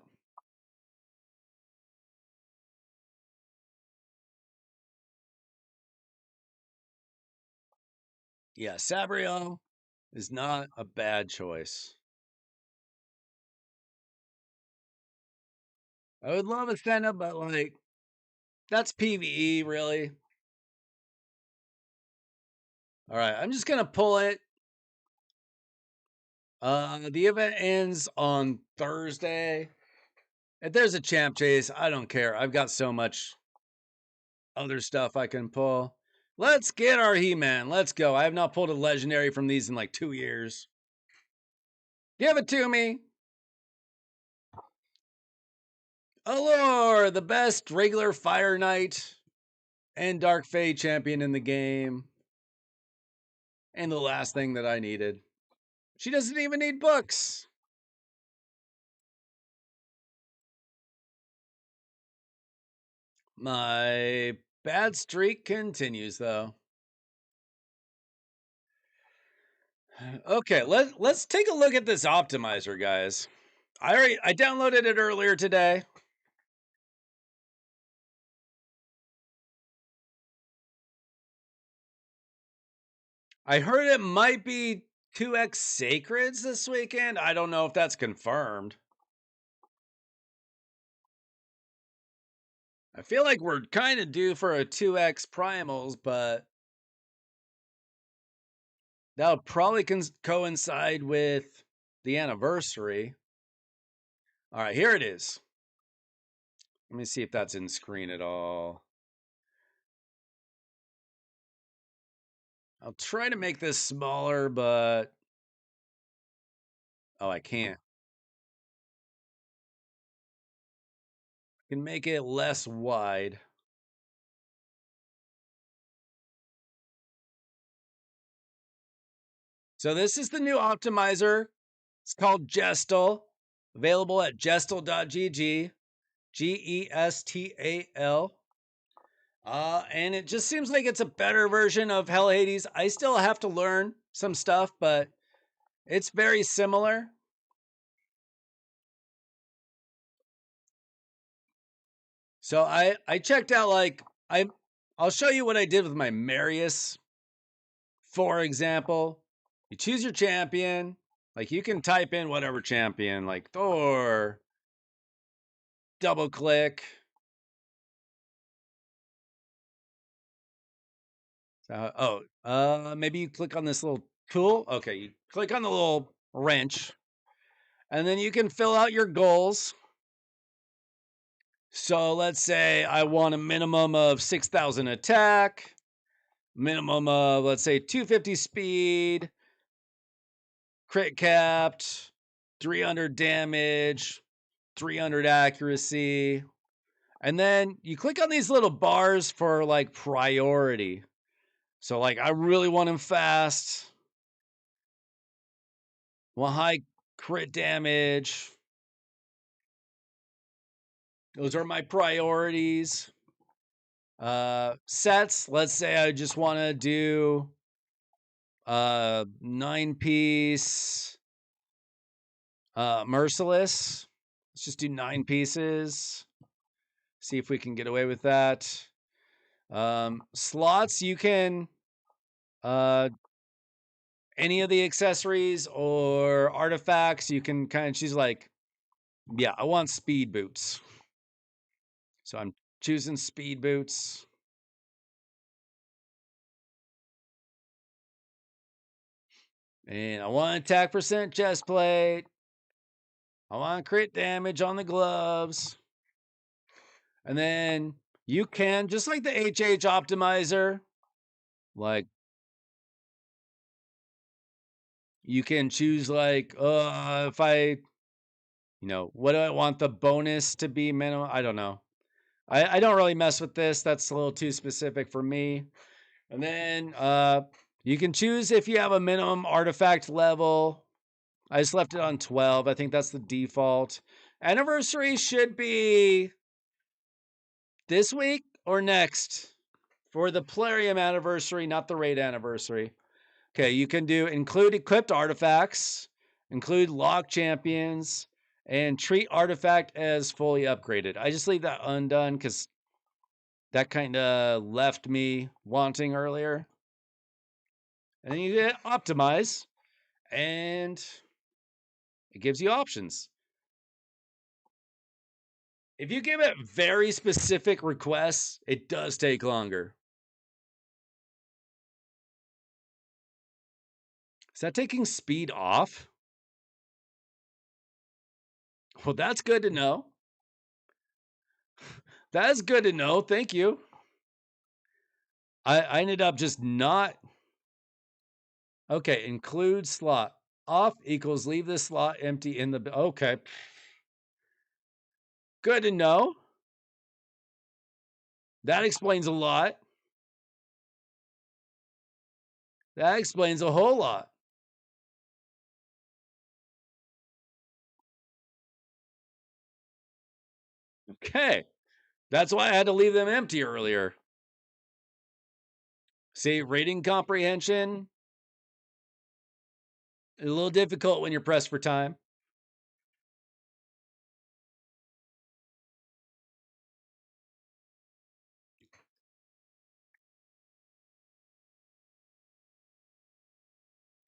Yeah, Sabriel is not a bad choice. I would love a Senna, but like, that's PvE, really. All right, I'm just gonna pull it. The event ends on Thursday. If there's a champ chase, I don't care. I've got so much other stuff I can pull. Let's get our He-Man. Let's go. I have not pulled a legendary from these in like 2 years. Give it to me. Allure, the best regular Fire Knight and Dark Fade champion in the game. And the last thing that I needed. She doesn't even need books. My bad streak continues though. Okay, let's take a look at this optimizer, guys. I downloaded it earlier today. I heard it might be 2x Sacreds this weekend. I don't know if that's confirmed. I feel like we're kind of due for a 2x Primals, but that'll probably coincide with the anniversary. All right, here it is. Let me see if that's in screen at all. I'll try to make this smaller, but oh, I can't. I can make it less wide. So this is the new optimizer. It's called Gestal, available at gestal.gg, Gestal. And it just seems like it's a better version of Hell Hades. I still have to learn some stuff, but it's very similar. So I checked out like I'll show you what I did with my Marius, for example. You choose your champion. Like you can type in whatever champion, like Thor, double click. Maybe you click on this little tool. Okay, you click on the little wrench, and then you can fill out your goals. So let's say I want a minimum of 6,000 attack, minimum of, let's say, 250 speed, crit capped, 300 damage, 300 accuracy. And then you click on these little bars for like priority. So, like, I really want him fast, want high crit damage. Those are my priorities. Sets, let's say I just want to do 9-piece Merciless. Let's just do 9 pieces. See if we can get away with that. Slots, you can any of the accessories or artifacts, you can kind of choose like, yeah, I want speed boots. So I'm choosing speed boots. And I want attack percent chest plate. I want crit damage on the gloves. And then you can, just like the HH optimizer, like you can choose like, if I, what do I want the bonus to be minimum? I don't know. I don't really mess with this. That's a little too specific for me. And then you can choose if you have a minimum artifact level. I just left it on 12. I think that's the default. Anniversary should be this week or next for the Plarium anniversary, not the raid anniversary. Okay, you can do include equipped artifacts, include lock champions, and treat artifact as fully upgraded. I just leave that undone because that kind of left me wanting earlier. And then you get optimize, and it gives you options. If you give it very specific requests, it does take longer. Is that taking speed off? Well, that's good to know. That's good to know. Thank you. I ended up just not. Okay, include slot. Off equals leave the slot empty in the. Okay. Good to know. That explains a lot. That explains a whole lot. Okay. That's why I had to leave them empty earlier. See, reading comprehension, a little difficult when you're pressed for time.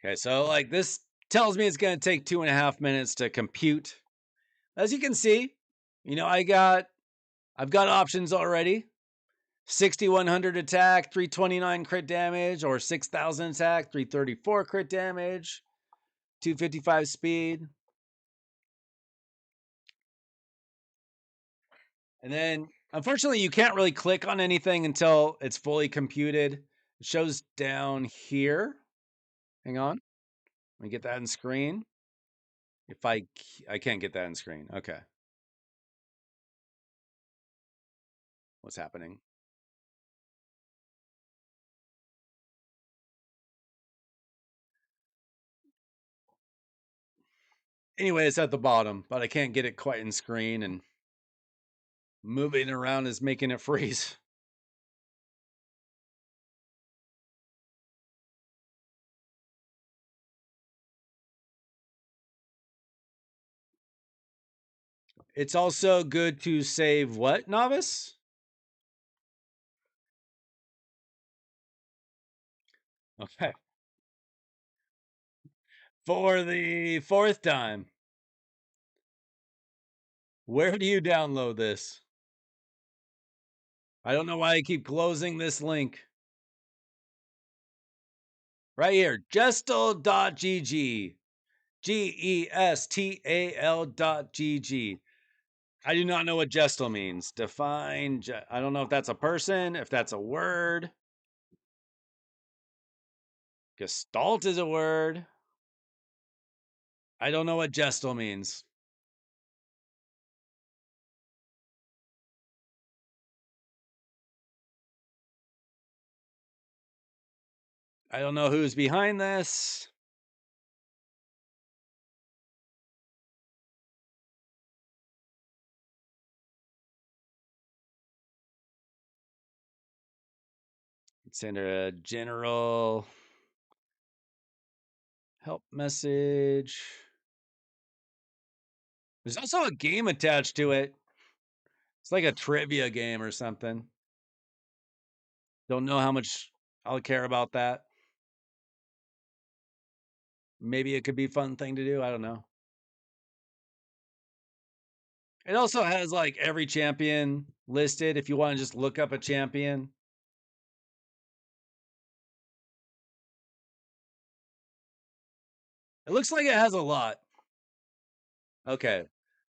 Okay, so like this tells me it's going to take 2.5 minutes to compute. As you can see, I've got options already. 6,100 attack, 329 crit damage, or 6,000 attack, 334 crit damage, 255 speed. And then, unfortunately, you can't really click on anything until it's fully computed. It shows down here. Hang on. Let me get that in screen. If I can't get that in screen. Okay. What's happening? Anyway, it's at the bottom, but I can't get it quite in screen, and moving around is making it freeze. It's also good to save what, novice? Okay. For the fourth time, where do you download this? I don't know why I keep closing this link. Right here, gestal.gg. GESTAL.gg. I do not know what gestal means. Define. I don't know if that's a person, if that's a word. Gestalt is a word. I don't know what gestal means. I don't know who's behind this. It's under a general help message. There's also a game attached to it. It's like a trivia game or something. Don't know how much I'll care about that. Maybe it could be a fun thing to do. I don't know. It also has like every champion listed if you want to just look up a champion. It looks like it has a lot. Okay.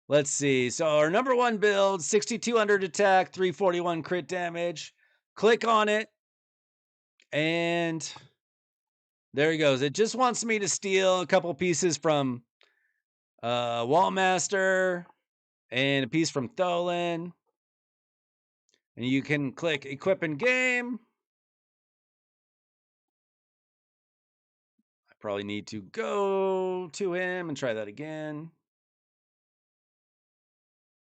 Let's see. So our number one build, 6,200 attack, 341 crit damage. Click on it, and there he goes. It just wants me to steal a couple pieces from Wallmaster and a piece from Tholen. And you can click equip in game. I probably need to go to him and try that again.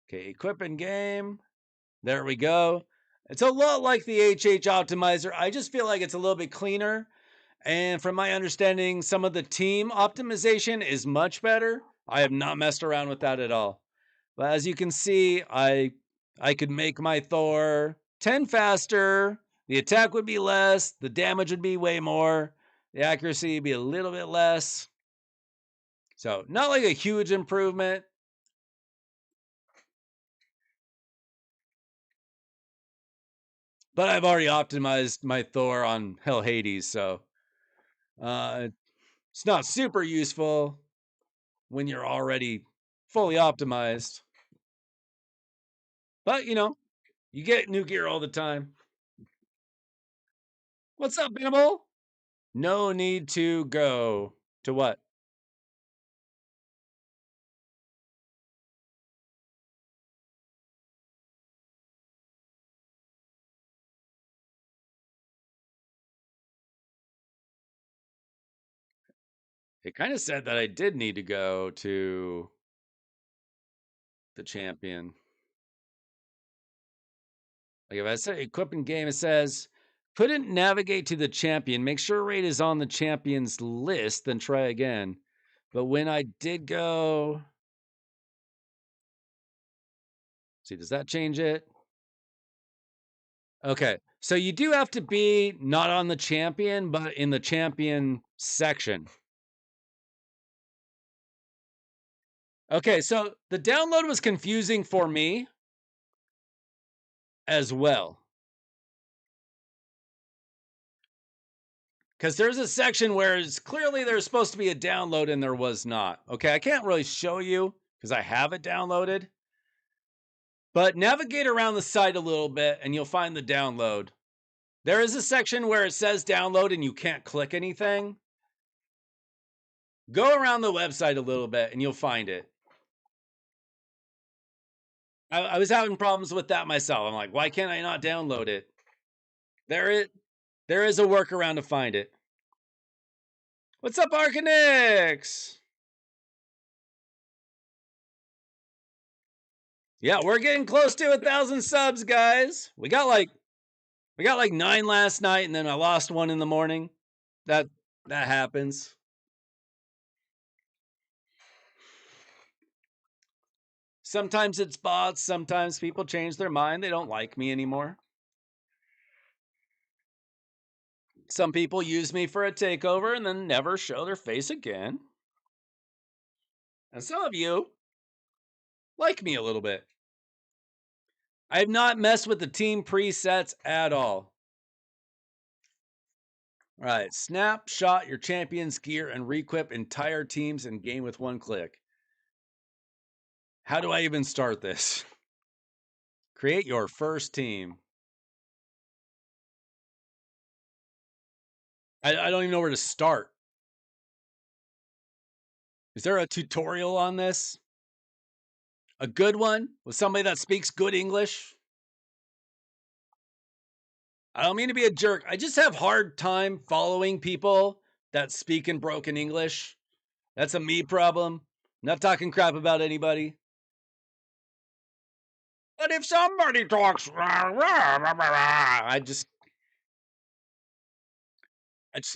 Okay, equip in game. There we go. It's a lot like the HH optimizer. I just feel like it's a little bit cleaner. And from my understanding, some of the team optimization is much better. I have not messed around with that at all. But as you can see, I could make my Thor 10 faster. The attack would be less. The damage would be way more. The accuracy would be a little bit less. So not like a huge improvement. But I've already optimized my Thor on Hell Hades, so it's not super useful when you're already fully optimized. But, you know, you get new gear all the time. What's up, Bimble? No need to go. To what? It kind of said that I did need to go to the champion. Like if I say equipment game, it says couldn't navigate to the champion. Make sure raid is on the champion's list, then try again. But when I did go, see, does that change it? Okay, so you do have to be not on the champion, but in the champion section. Okay, so the download was confusing for me as well. Because there's a section where it's clearly there's supposed to be a download and there was not. Okay, I can't really show you because I have it downloaded. But navigate around the site a little bit and you'll find the download. There is a section where it says download and you can't click anything. Go around the website a little bit and you'll find it. I was having problems with that myself. I'm like, why can't I not download it? There is a workaround to find it. What's up, Arcanix? Yeah, we're getting close to 1,000 subs, guys. We got like 9 last night, and then I lost 1 in the morning. That happens. Sometimes it's bots. Sometimes people change their mind. They don't like me anymore. Some people use me for a takeover and then never show their face again. And some of you like me a little bit. I have not messed with the team presets at all. All right, snapshot your champion's gear and requip entire teams in game with 1 click. How do I even start this? Create your first team. I don't even know where to start. Is there a tutorial on this? A good one with somebody that speaks good English? I don't mean to be a jerk. I just have hard time following people that speak in broken English. That's a me problem. I'm not talking crap about anybody. But if somebody talks,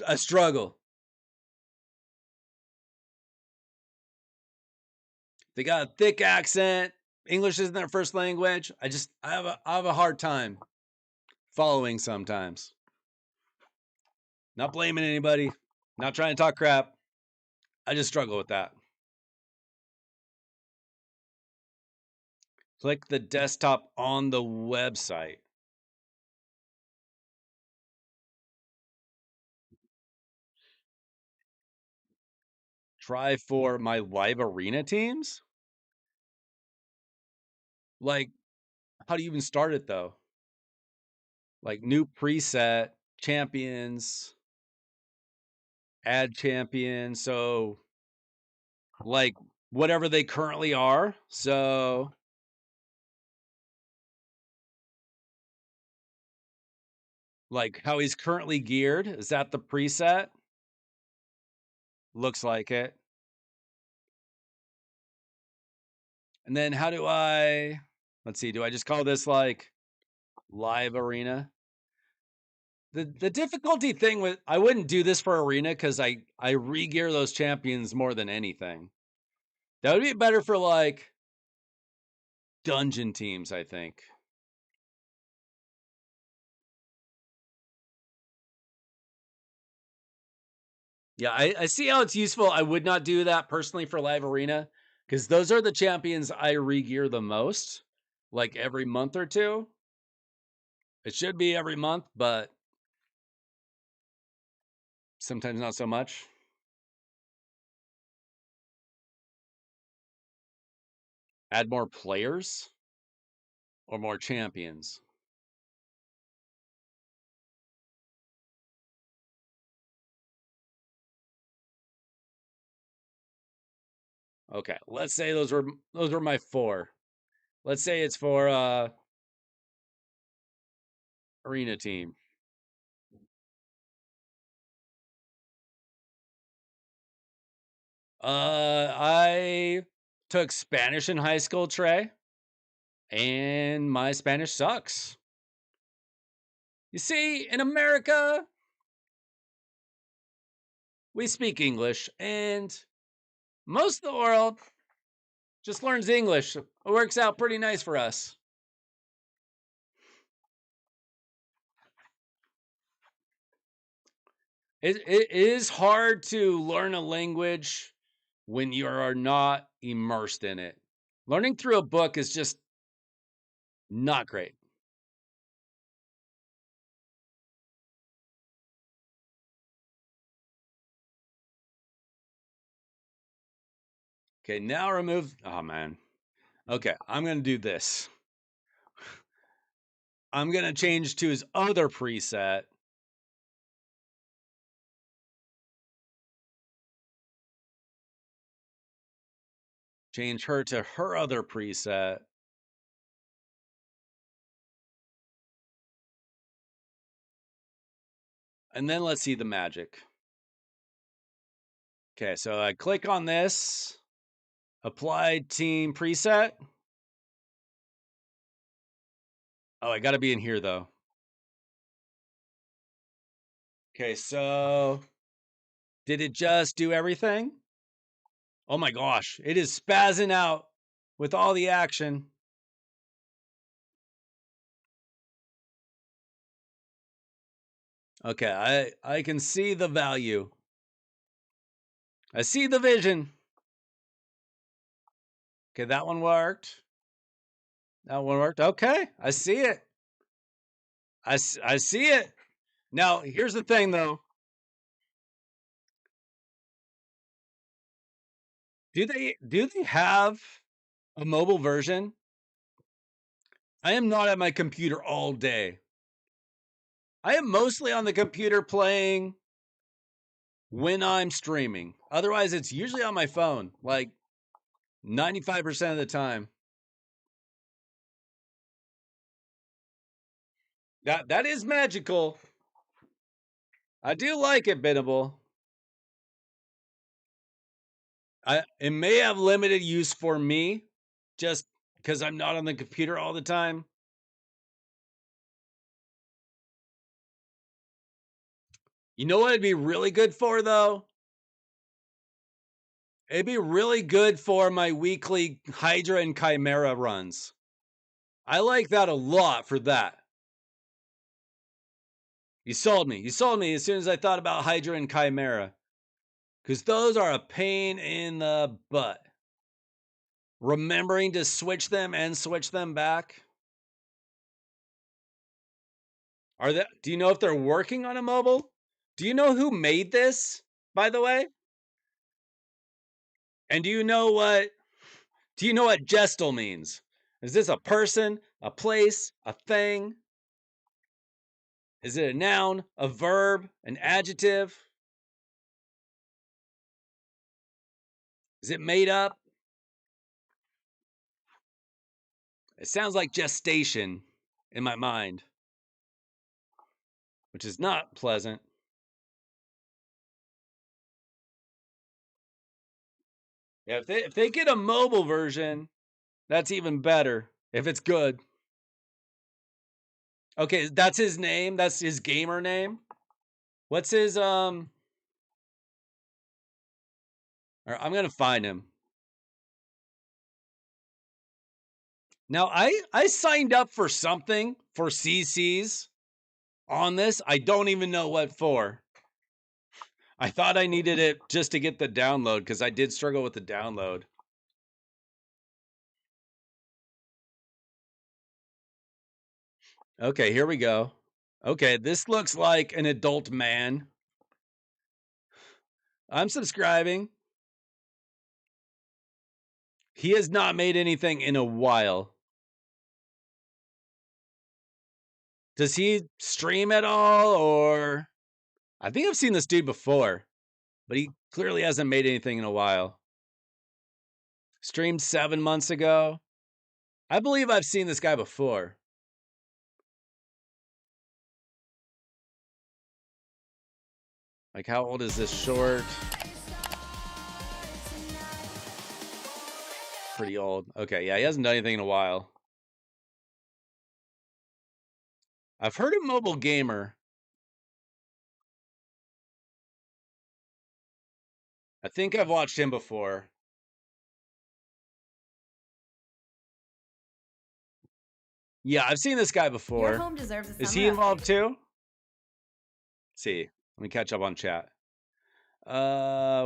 I struggle. They got a thick accent. English isn't their first language. I have a hard time following sometimes. Not blaming anybody. Not trying to talk crap. I just struggle with that. Click the desktop on the website. Try for my live arena teams? Like, how do you even start it though? Like new preset, champions, add champion. So like whatever they currently are. So like how he's currently geared. Is that the preset? Looks like it. And then how do I, let's see, do I just call this like live arena? The difficulty thing with, I wouldn't do this for arena because I re-gear those champions more than anything. That would be better for like dungeon teams, I think. Yeah, I see how it's useful. I would not do that personally for live arena because those are the champions I re-gear the most, like every month or two. It should be every month, but sometimes not so much. Add more players or more champions. Okay, let's say those were my four. Let's say it's for arena team. I took Spanish in high school, Trey, and my Spanish sucks. You see, in America, we speak English, and most of the world just learns English. It works out pretty nice for us. It is hard to learn a language when you are not immersed in it. Learning through a book is just not great. Okay, now remove. Oh, man. Okay, I'm going to do this. I'm going to change to his other preset. Change her to her other preset. And then let's see the magic. Okay, so I click on this. Apply team preset. Oh, I got to be in here though. Okay, so did it just do everything? Oh my gosh, it is spazzing out with all the action. Okay, I can see the value. I see the vision. Okay, that one worked. That one worked. Okay, I see it. I see it. Now, here's the thing though. Do they have a mobile version? I am not at my computer all day. I am mostly on the computer playing when I'm streaming. Otherwise, it's usually on my phone, like 95% of the time. That is magical. I do like it, Binnable. It may have limited use for me, just because I'm not on the computer all the time. You know what it'd be really good for though? It'd be really good for my weekly Hydra and Chimera runs. I like that a lot for that. You sold me. You sold me as soon as I thought about Hydra and Chimera. Because those are a pain in the butt. Remembering to switch them and switch them back. Do you know if they're working on a mobile? Do you know who made this, by the way? And do you know what gestal means? Is this a person, a place, a thing? Is it a noun, a verb, an adjective? Is it made up? It sounds like gestation in my mind, which is not pleasant. Yeah, if they get a mobile version, that's even better. If it's good. Okay, that's his name. That's his gamer name. What's his I'm gonna find him. Now I signed up for something for CCs on this. I don't even know what for. I thought I needed it just to get the download because I did struggle with the download. Okay, here we go. Okay, this looks like an adult man. I'm subscribing. He has not made anything in a while. Does he stream at all or I think I've seen this dude before, but he clearly hasn't made anything in a while. Streamed 7 months ago. I believe I've seen this guy before. Like, how old is this short? Pretty old. Okay, yeah, he hasn't done anything in a while. I've heard of Mobile Gamer. I think I've watched him before. Yeah, I've seen this guy before. Your home deserves a Is summer he involved update. too? Let's see. Let me catch up on chat.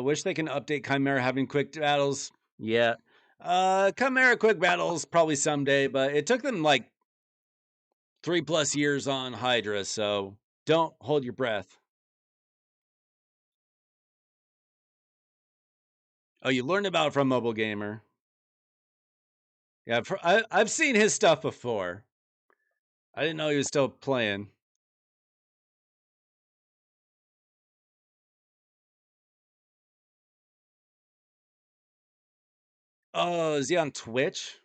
Wish they can update Chimera having quick battles. Yeah. Chimera quick battles probably someday, but it took them like 3+ years on Hydra, so don't hold your breath. Oh, you learned about it from Mobile Gamer. Yeah, I've seen his stuff before. I didn't know he was still playing. Oh, is he on Twitch?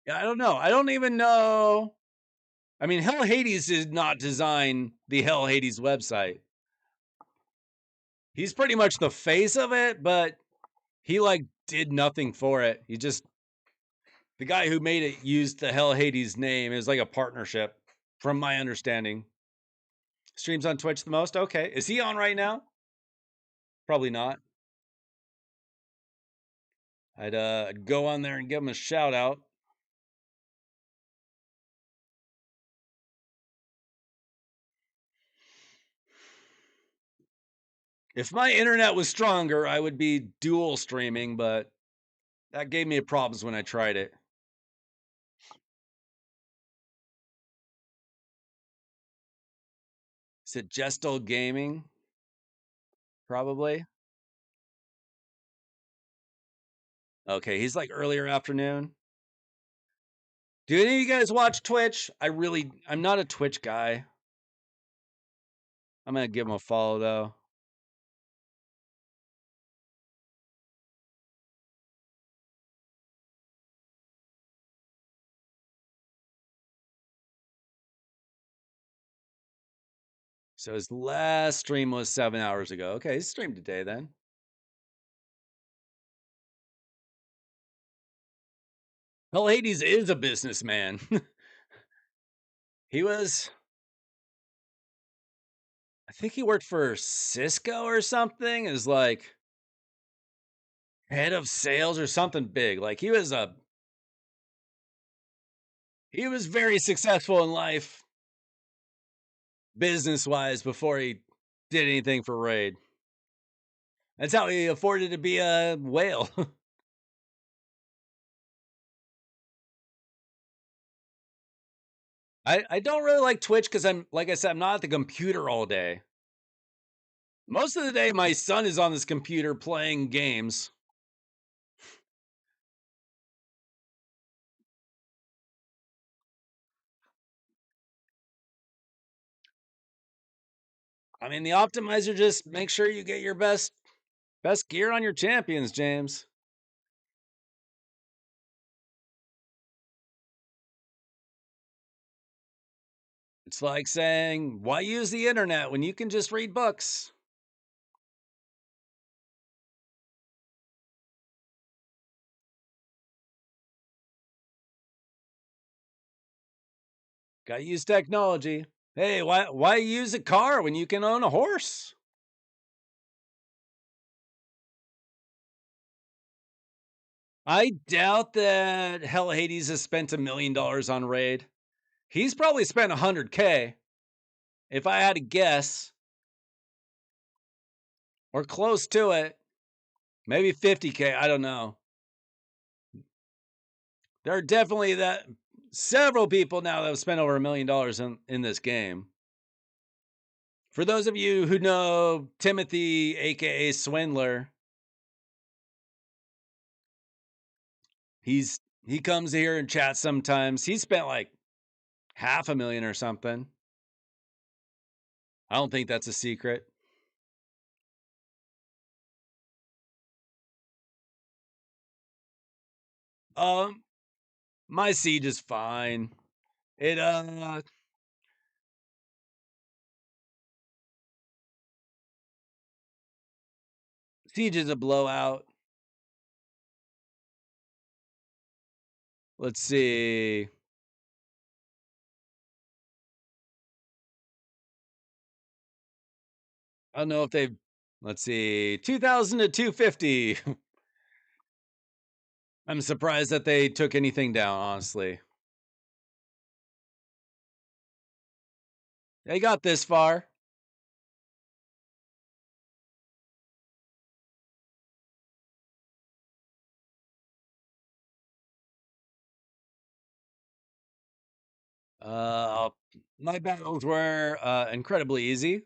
Yeah, I don't know. I don't even know. I mean, Hell Hades did not design the Hell Hades website. He's pretty much the face of it, but he like did nothing for it. He just the guy who made it used the Hell Hades name. It was like a partnership, from my understanding. Streams on Twitch the most. Okay, is he on right now? Probably not. I'd go on there and give him a shout out. If my internet was stronger, I would be dual streaming, but that gave me problems when I tried it. Is it Gestal Gaming? Probably. Okay, he's like earlier afternoon. Do any of you guys watch Twitch? I'm not a Twitch guy. I'm gonna give him a follow though. So his last stream was 7 hours ago. Okay, he streamed today then. Hell, Hades is a businessman. He was, I think he worked for Cisco or something as like head of sales or something big. Like he was very successful in life business wise before he did anything for Raid. That's how he afforded to be a whale. I don't really like Twitch because I'm like I said, I'm not at the computer all day. Most of the day, my son is on this computer playing games. I mean, the optimizer just make sure you get your best gear on your champions, James. It's like saying, why use the internet when you can just read books? Gotta use technology. Hey, why use a car when you can own a horse? I doubt that Hell Hades has spent $1 million on Raid. He's probably spent 100K, if I had to guess, or close to it. Maybe 50K. I don't know. There are definitely several people now that have spent over $1 million in this game. For those of you who know Timothy, aka Swindler, he comes here and chats sometimes. He spent like $500,000 or something. I don't think that's a secret. Um, my siege is fine. It siege is a blowout. Let's see. I don't know if they've. Let's see, 2,000 to 250. I'm surprised that they took anything down. Honestly, they got this far. Uh, my battles were incredibly easy.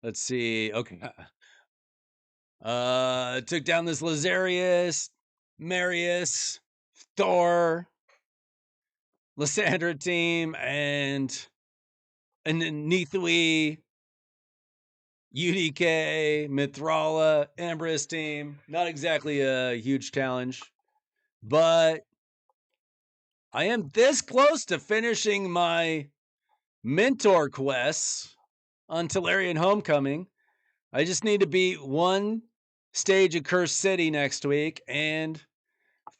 Let's see. Okay. Took down this Lazarius, Marius, Thor, Lysandra team, and then Neithui, UDK, Mithrala, Ambrose team. Not exactly a huge challenge, but I am this close to finishing my mentor quests on Tolarian Homecoming. I just need to beat one stage of Cursed City next week and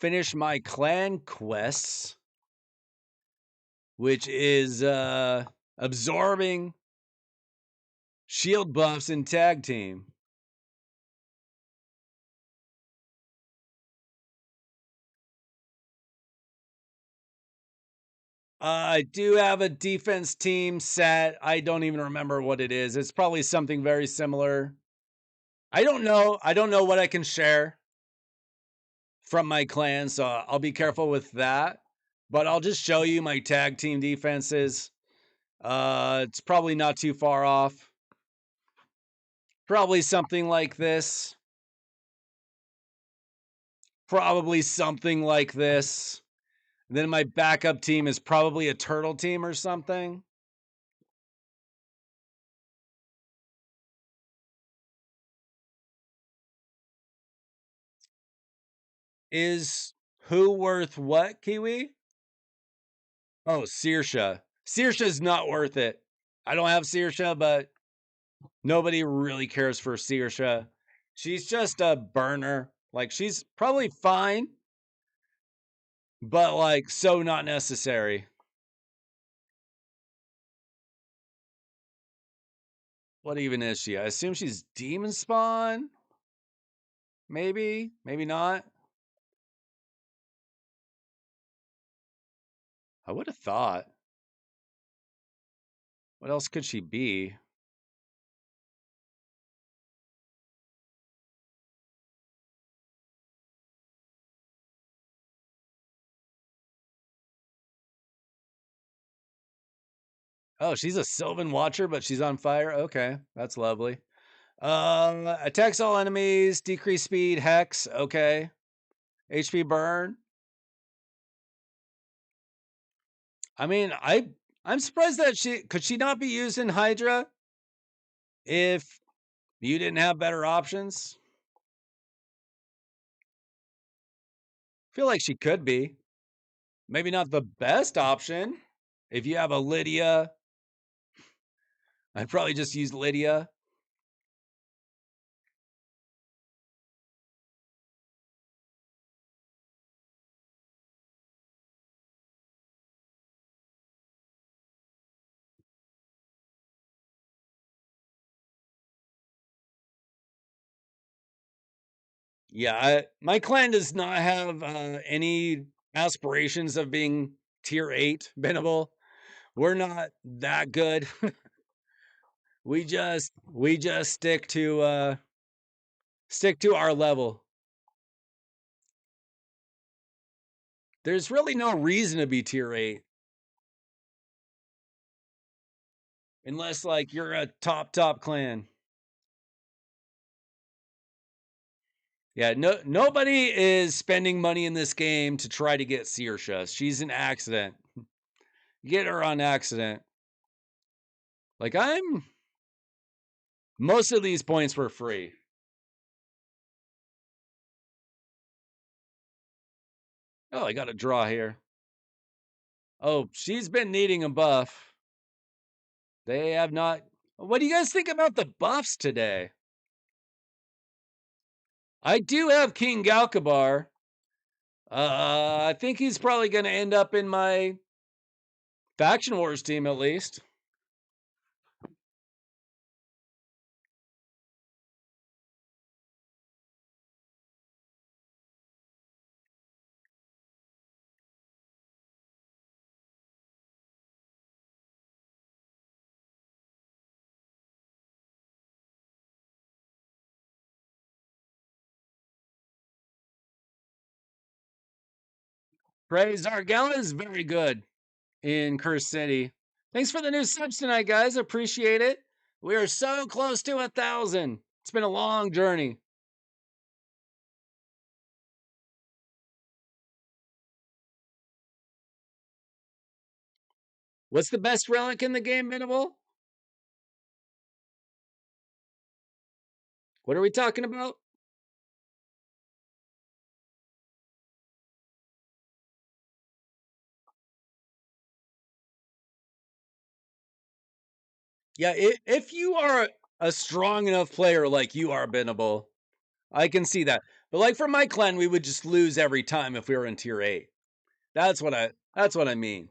finish my clan quests, which is absorbing shield buffs in tag team. I do have a defense team set. I don't even remember what it is. It's probably something very similar. I don't know. I don't know what I can share from my clan, so I'll be careful with that. But I'll just show you my tag team defenses. It's probably not too far off. Probably something like this. Probably something like this. Then my backup team is probably a turtle team or something. Is who worth what, Kiwi? Oh, Saoirse. Saoirse's not worth it. I don't have Saoirse, but nobody really cares for Saoirse. She's just a burner. Like, she's probably fine, but like, so not necessary. What even is she? I assume she's Demon Spawn? Maybe? Maybe not? I would have thought. What else could she be? Oh, she's a Sylvan Watcher, but she's on fire. Okay, that's lovely. Attacks all enemies, decrease speed, hex. Okay, HP burn. I mean, I'm surprised that she could she not be used in Hydra if you didn't have better options. Feel like she could be. Maybe not the best option. If you have a Lydia, I'd probably just use Lydia. Yeah, my clan does not have any aspirations of being tier 8 binnable. We're not that good. We just stick to our level. There's really no reason to be tier 8 unless like you're a top clan. Yeah, nobody is spending money in this game to try to get Saoirse. She's an accident. Get her on accident. Like I'm most of these points were free. Oh, I got a draw here. Oh, she's been needing a buff. They have not. What do you guys think about the buffs today? I do have King Galkabar. I think he's probably going to end up in my Faction Wars team at least. Praise Argella is very good in Curse City. Thanks for the new subs tonight, guys. Appreciate it. We are so close to 1,000. It's been a long journey. What's the best relic in the game, Minimal? What are we talking about? Yeah, if you are a strong enough player like you are, Binnable, I can see that. But like for my clan, we would just lose every time if we were in tier 8. That's what I mean.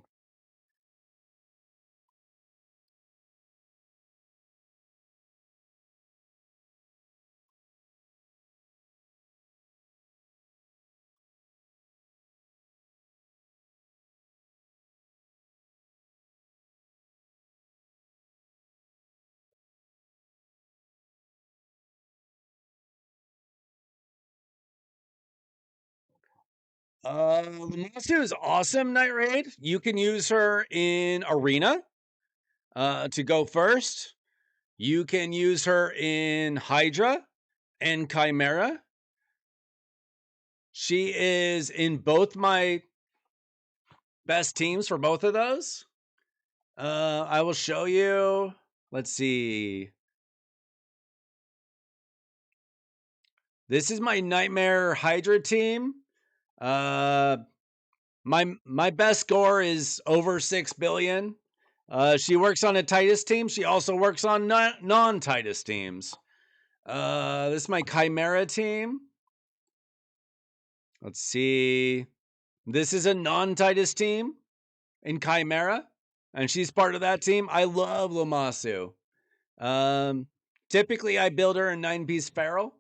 Lamasu is awesome, Night Raid. You can use her in Arena to go first. You can use her in Hydra and Chimera. She is in both my best teams for both of those. I will show you. Let's see. This is my Nightmare Hydra team. Uh, my best score is over 6 billion. She works on a Titus team. She also works on non-Titus teams. This is my Chimera team. Let's see. This is a non-Titus team in Chimera, and she's part of that team. I love Lamasu. Typically, I build her in 9-piece Feral,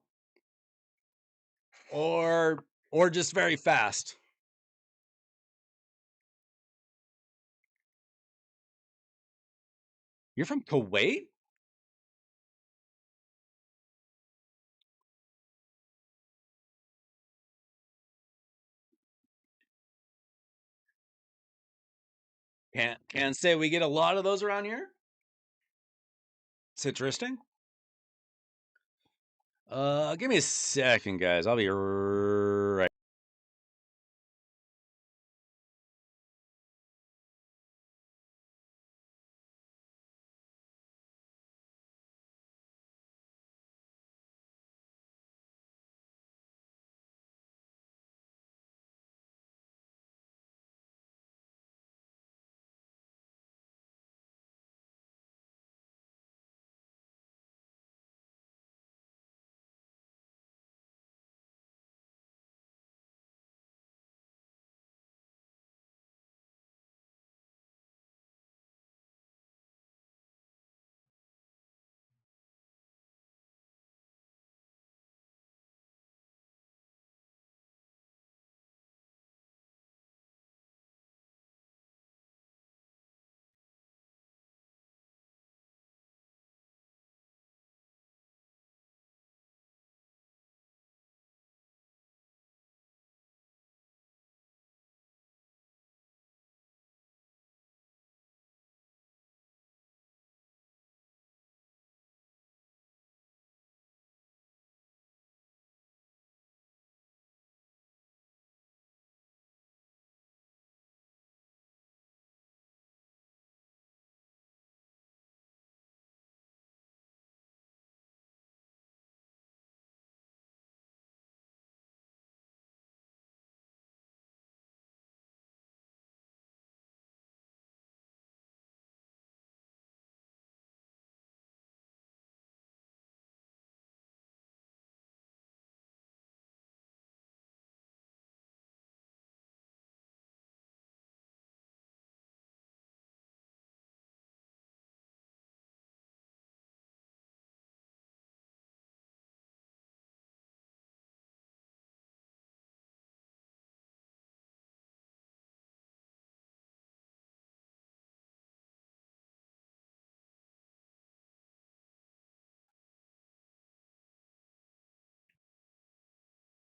or just very fast. You're from Kuwait? Can't say we get a lot of those around here. It's interesting. Give me a second, guys. I'll be right.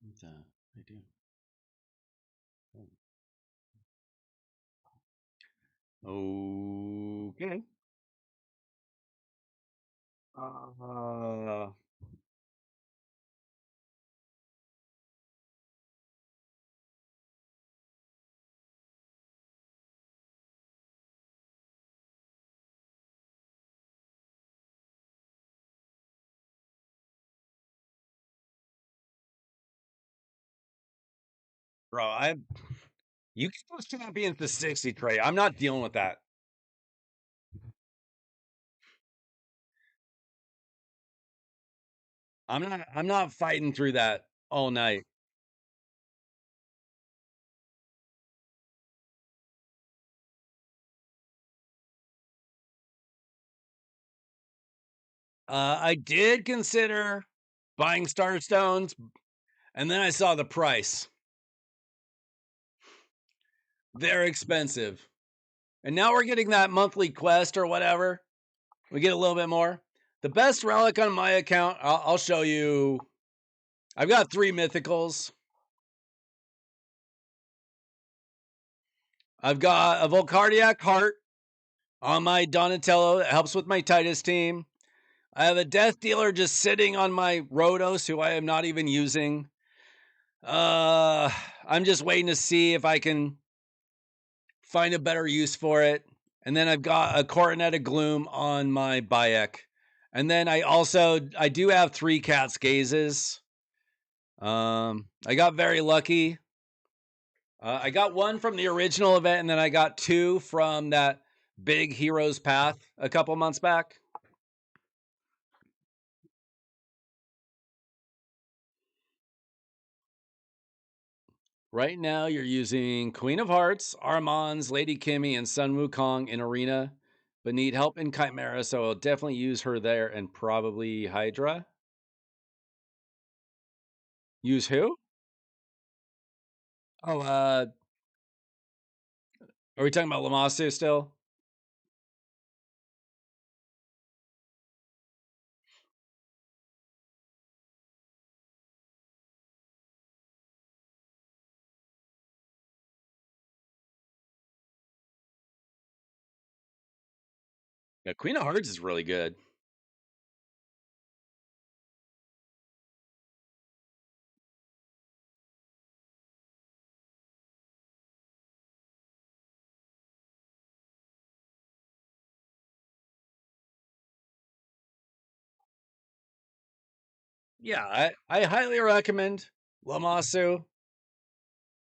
What's that? I do. Okay. Uh, bro, you can post champions to 60 Trey. I'm not dealing with that. I'm not fighting through that all night. I did consider buying Star Stones, and then I saw the price. They're expensive. And now we're getting that monthly quest or whatever. We get a little bit more. The best relic on my account, I'll show you. I've got 3 mythicals. I've got a Volcardiac Heart on my Donatello that helps with my Titus team. I have a Death Dealer just sitting on my Rhodos, who I am not even using. I'm just waiting to see if I can find a better use for it. And then I've got a Coronet of Gloom on my Bayek. And then I do have 3 Cat's Gazes. I got very lucky. I got 1 from the original event, and then I got 2 from that big Heroes Path a couple months back. Right now, you're using Queen of Hearts, Armand's, Lady Kimmy, and Sun Wukong in Arena, but need help in Chimera, so I'll definitely use her there and probably Hydra. Use who? Oh, are we talking about Lamasu still? Yeah, Queen of Hearts is really good. Yeah, I highly recommend Lamasu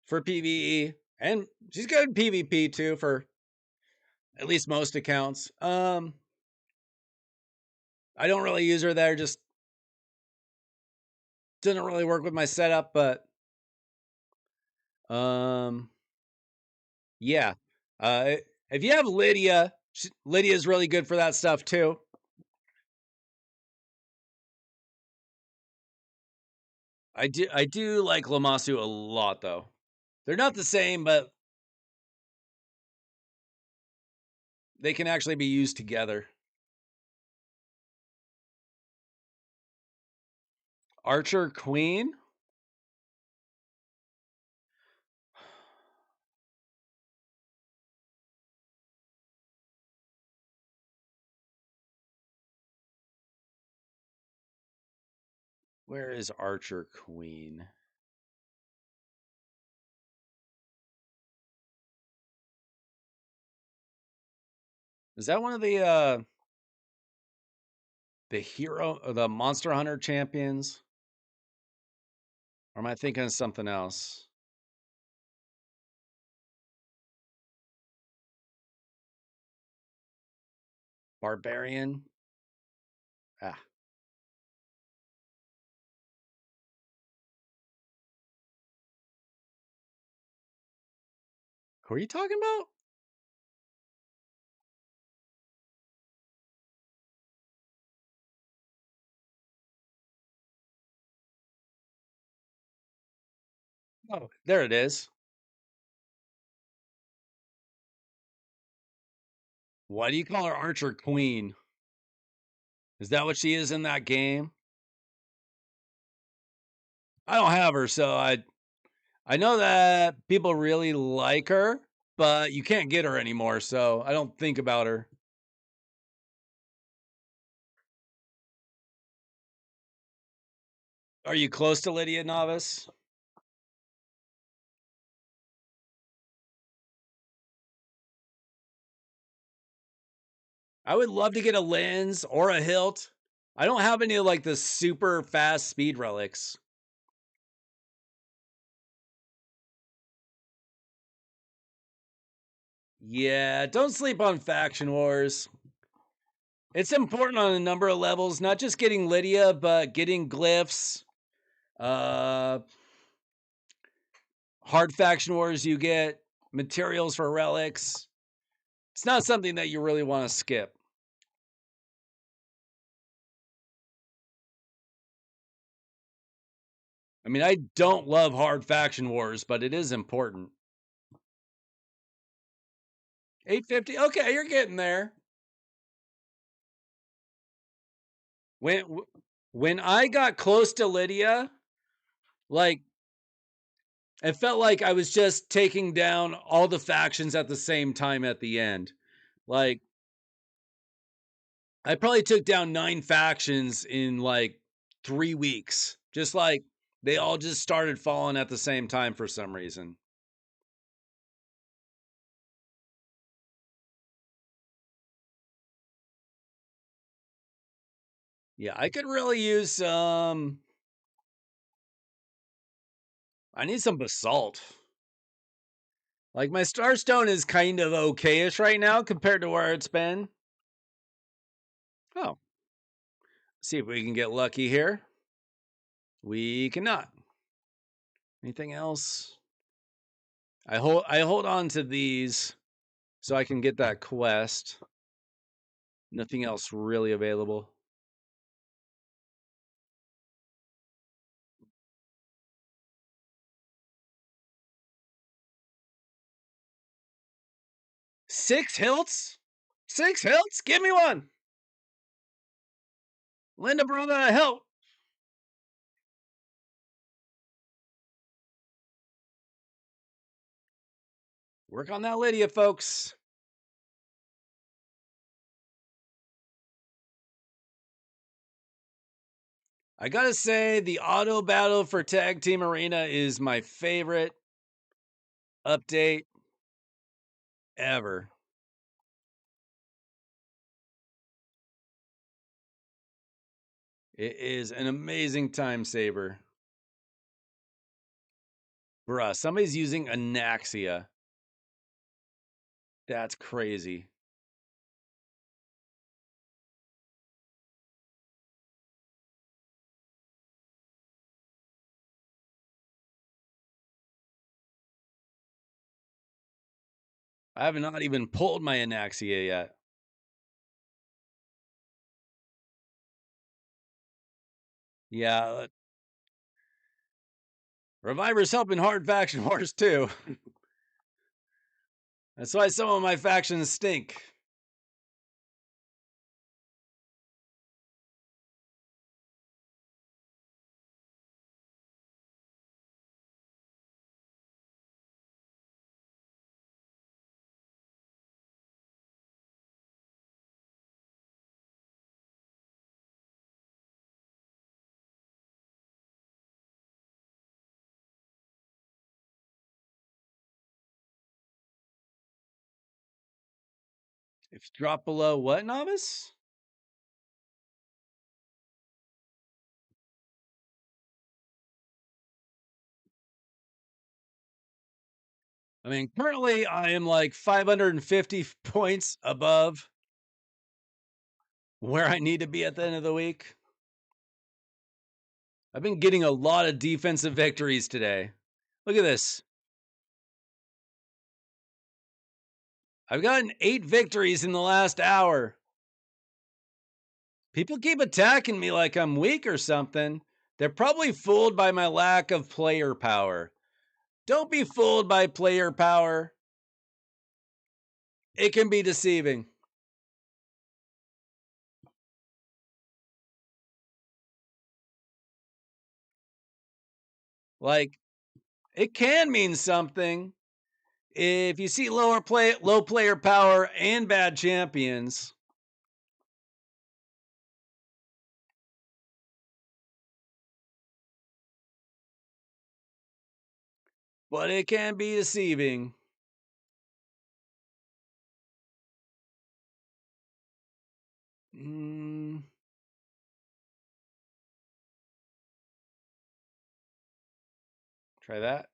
for PvE, and she's good in PvP too for at least most accounts. I don't really use her there, just didn't really work with my setup, but um yeah. Uh if you have Lydia, Lydia's really good for that stuff too. I do like Lamasu a lot though. They're not the same, but they can actually be used together. Archer Queen? Where is Archer Queen? Is that one of the hero or the Monster Hunter champions? Or am I thinking of something else? Barbarian? Ah, who are you talking about? Oh, there it is. Why do you call her Archer Queen? Is that what she is in that game? I don't have her, so I know that people really like her, but you can't get her anymore, so I don't think about her. Are you close to Lydia Novice? I would love to get a lens or a hilt. I don't have any of like the super fast speed relics. Yeah, don't sleep on Faction Wars. It's important on a number of levels, not just getting Lydia, but getting glyphs. Uh, hard Faction Wars, you get materials for relics. It's not something that you really want to skip. I mean, I don't love hard Faction Wars, but it is important. 850. Okay, you're getting there. When when I got close to Lydia, like it felt like I was just taking down all the factions at the same time at the end. Like I probably took down 9 factions in like 3 weeks. Just like they all just started falling at the same time for some reason. Yeah, I could really use some. I need some basalt. Like my starstone is kind of okayish right now compared to where it's been. Oh, see if we can get lucky here. We cannot. Anything else? I hold on to these so I can get that quest. Nothing else really available. Six hilts? 6 hilts? Give me one. Lend a brother a hilt. Work on that Lydia, folks. I gotta say, the auto battle for Tag Team Arena is my favorite update ever. It is an amazing time saver. Bruh, somebody's using Anaxia. That's crazy. I have not even pulled my Anaxia yet. Yeah, Reviver's helping hard faction wars too. That's why some of my factions stink. If you drop below what, novice? I mean, currently I am like 550 points above where I need to be at the end of the week. I've been getting a lot of defensive victories today. Look at this. I've gotten 8 victories in the last hour. People keep attacking me like I'm weak or something. They're probably fooled by my lack of player power. Don't be fooled by player power. It can be deceiving. Like, it can mean something if you see low player power and bad champions. But it can be deceiving. Mm, try that.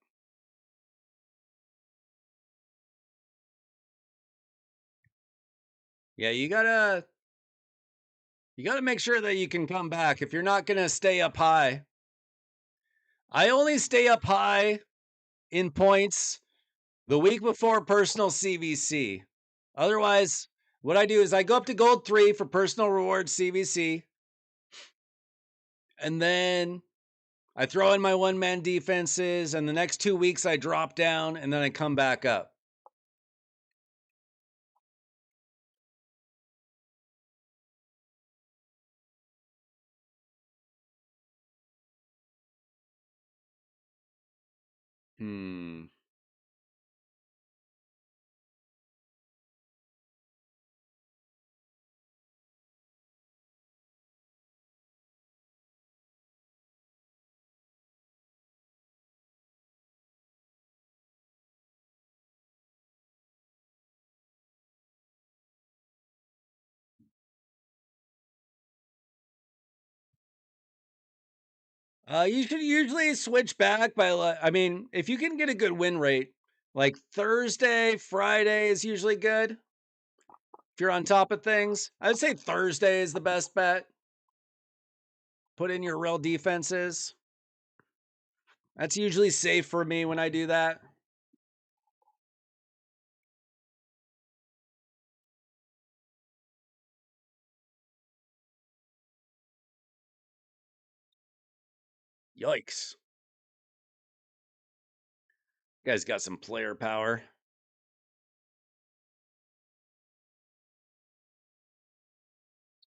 Yeah, you gotta make sure that you can come back if you're not gonna stay up high. I only stay up high in points the week before personal CVC. Otherwise, what I do is I go up to gold 3 for personal reward CVC, and then I throw in my one man defenses, and the next 2 weeks I drop down, and then I come back up. Hmm. You should usually switch back by, I mean, if you can get a good win rate, like Thursday, Friday is usually good. If you're on top of things, I would say Thursday is the best bet. Put in your real defenses. That's usually safe for me when I do that. Yikes. You guys got some player power.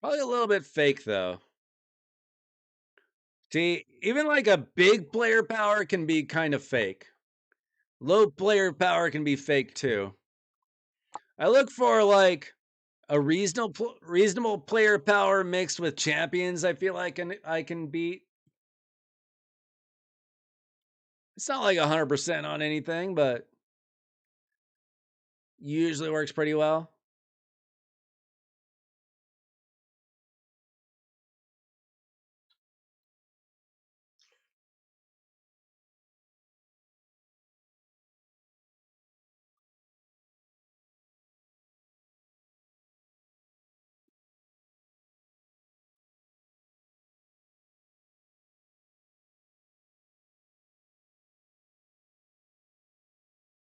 Probably a little bit fake, though. See, even like a big player power can be kind of fake. Low player power can be fake too. I look for like A reasonable player power mixed with champions, I feel like I can beat. It's not like 100% on anything, but usually works pretty well.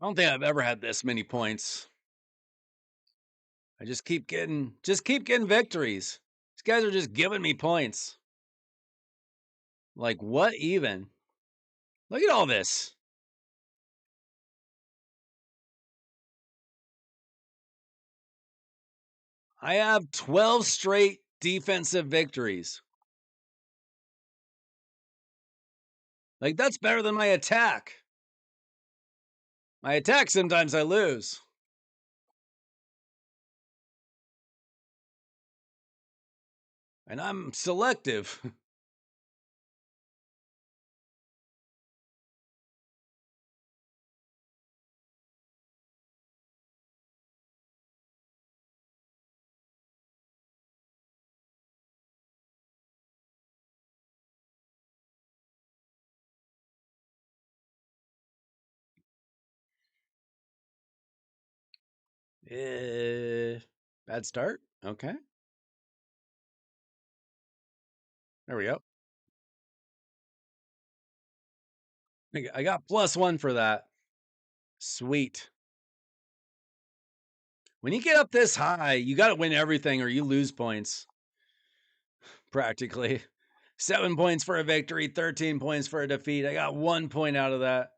I don't think I've ever had this many points. I just keep getting victories. These guys are just giving me points. Like what even? Look at all this. I have 12 straight defensive victories. Like that's better than my attack. My attack sometimes I lose. And I'm selective. Eh, bad start. Okay. There we go. I got +1 for that. Sweet. When you get up this high, you got to win everything or you lose points. Practically. 7 points for a victory, 13 points for a defeat. I got 1 point out of that.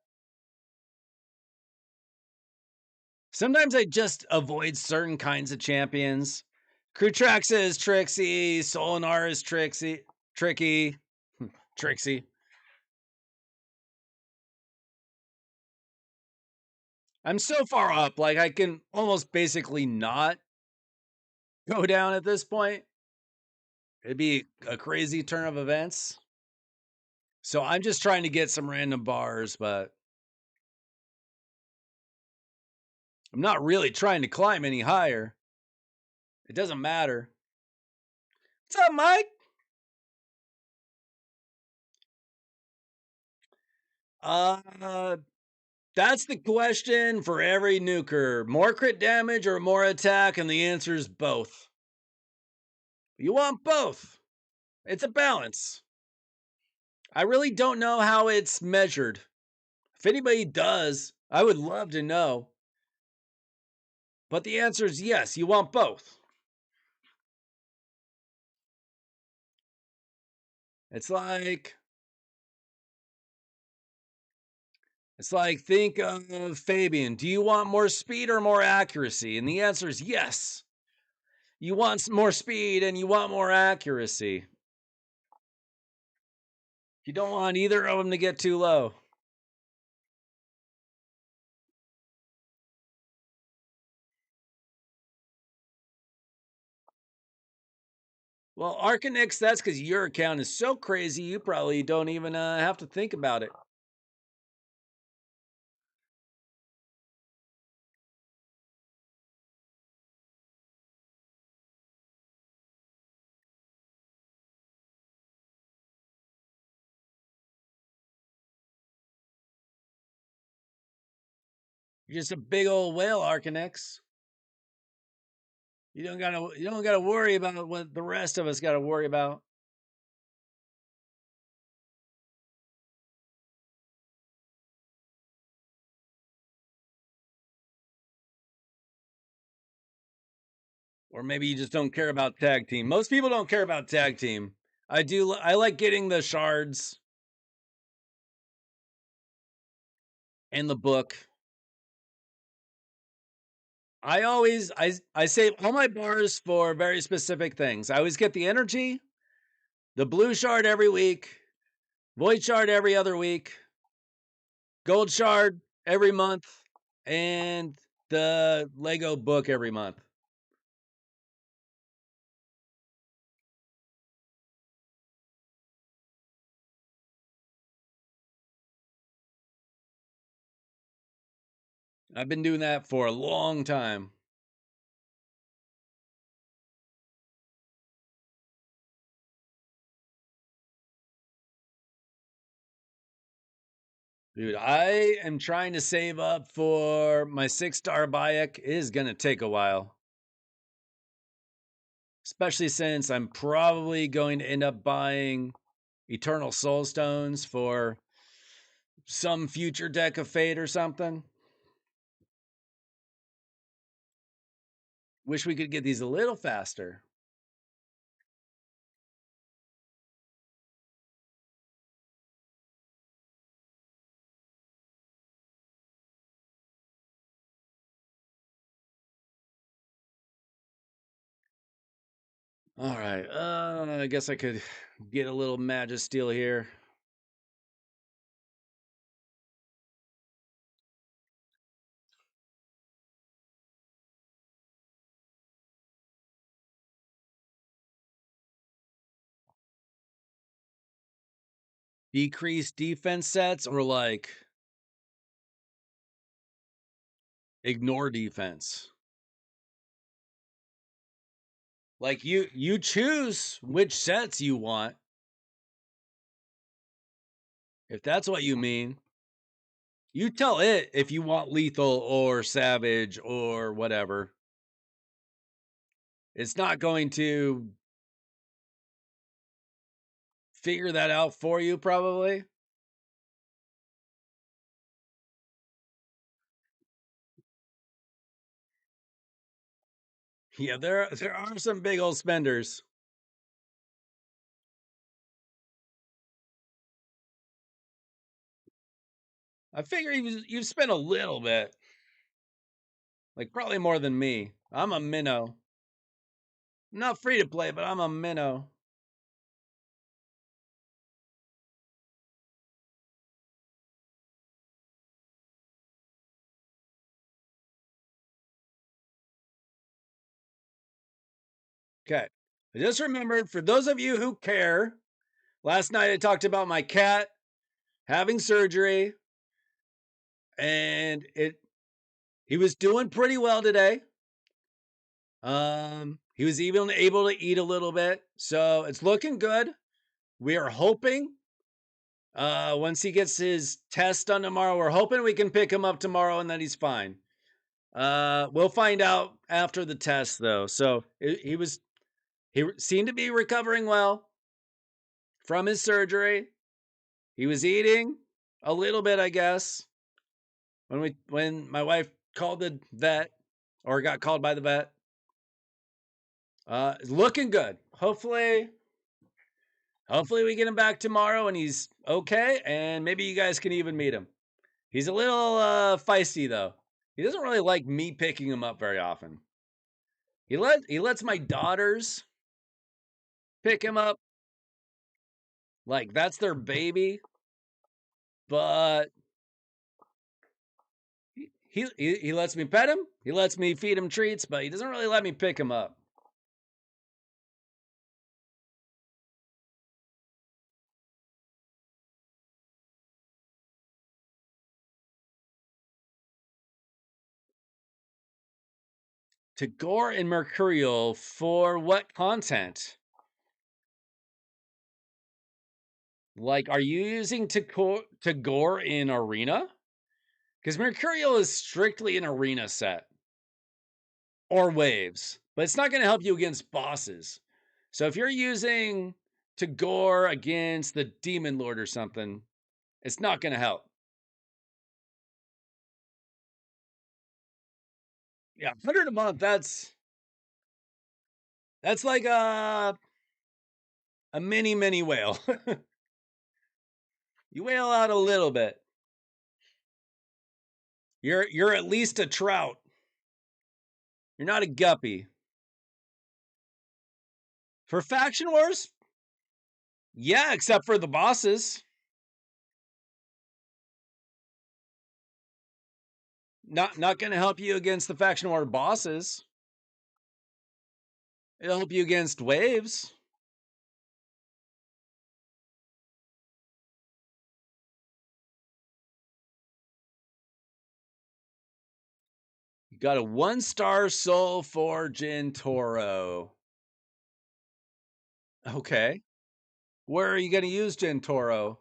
Sometimes I just avoid certain kinds of champions. Krutraxa is tricksy. Solinar is tricky. Trixie. I'm so far up, like I can almost basically not go down at this point. It'd be a crazy turn of events. So I'm just trying to get some random bars, but I'm not really trying to climb any higher. It doesn't matter. What's up, Mike? Uh, that's the question for every nuker. More crit damage or more attack? And the answer is both. You want both. It's a balance. I really don't know how it's measured. If anybody does, I would love to know. But the answer is yes, you want both. It's like think of Fabian. Do you want more speed or more accuracy? And the answer is yes. You want more speed and you want more accuracy. You don't want either of them to get too low. Well, Arcanix, that's because your account is so crazy you probably don't even have to think about it. You're just a big old whale, Arcanix. You don't gotta worry about what the rest of us gotta worry about. Or maybe you just don't care about tag team. Most people don't care about tag team. I do. I like getting the shards and the book. I save all my bars for very specific things. I always get the energy, the blue shard every week, void shard every other week, gold shard every month, and the Lego book every month. I've been doing that for a long time. Dude, I am trying to save up for my 6-star bike. It is going to take a while. Especially since I'm probably going to end up buying Eternal Soul Stones for some future deck of Fate or something. Wish we could get these a little faster. All right. I guess I could get a little Magisteel here. Decrease defense sets or like ignore defense. Like you choose which sets you want. If that's what you mean. You tell it if you want lethal or savage or whatever. It's not going to figure that out for you, probably. Yeah, there are some big old spenders. I figure you've spent a little bit, like probably more than me. I'm a minnow. I'm not free to play, but I'm a minnow. Okay. I just remembered for those of you who care, last night I talked about my cat having surgery and he was doing pretty well today. He was even able to eat a little bit, so it's looking good. We are hoping once he gets his test done tomorrow, we're hoping we can pick him up tomorrow and that he's fine. We'll find out after the test though. So he seemed to be recovering well from his surgery. He was eating a little bit, I guess. When my wife called the vet or got called by the vet. Looking good. Hopefully we get him back tomorrow and he's okay, and maybe you guys can even meet him. He's a little feisty though. He doesn't really like me picking him up very often. He lets my daughters pick him up, like that's their baby, but he lets me pet him. He lets me feed him treats, but he doesn't really let me pick him up. Tagore and Mercurial for what content? Like, are you using Tagore in Arena? Because Mercurial is strictly an Arena set or waves, but it's not going to help you against bosses. So if you're using Tagore against the Demon Lord or something, it's not going to help. Yeah, 100 a month. That's like a mini whale. You whale out a little bit. You're at least a trout. You're not a guppy. For faction wars, yeah, except for the bosses. Not going to help you against the faction war bosses. It'll help you against waves. You got a 1-star soul for Gintoro. Okay. Where are you going to use Gintoro?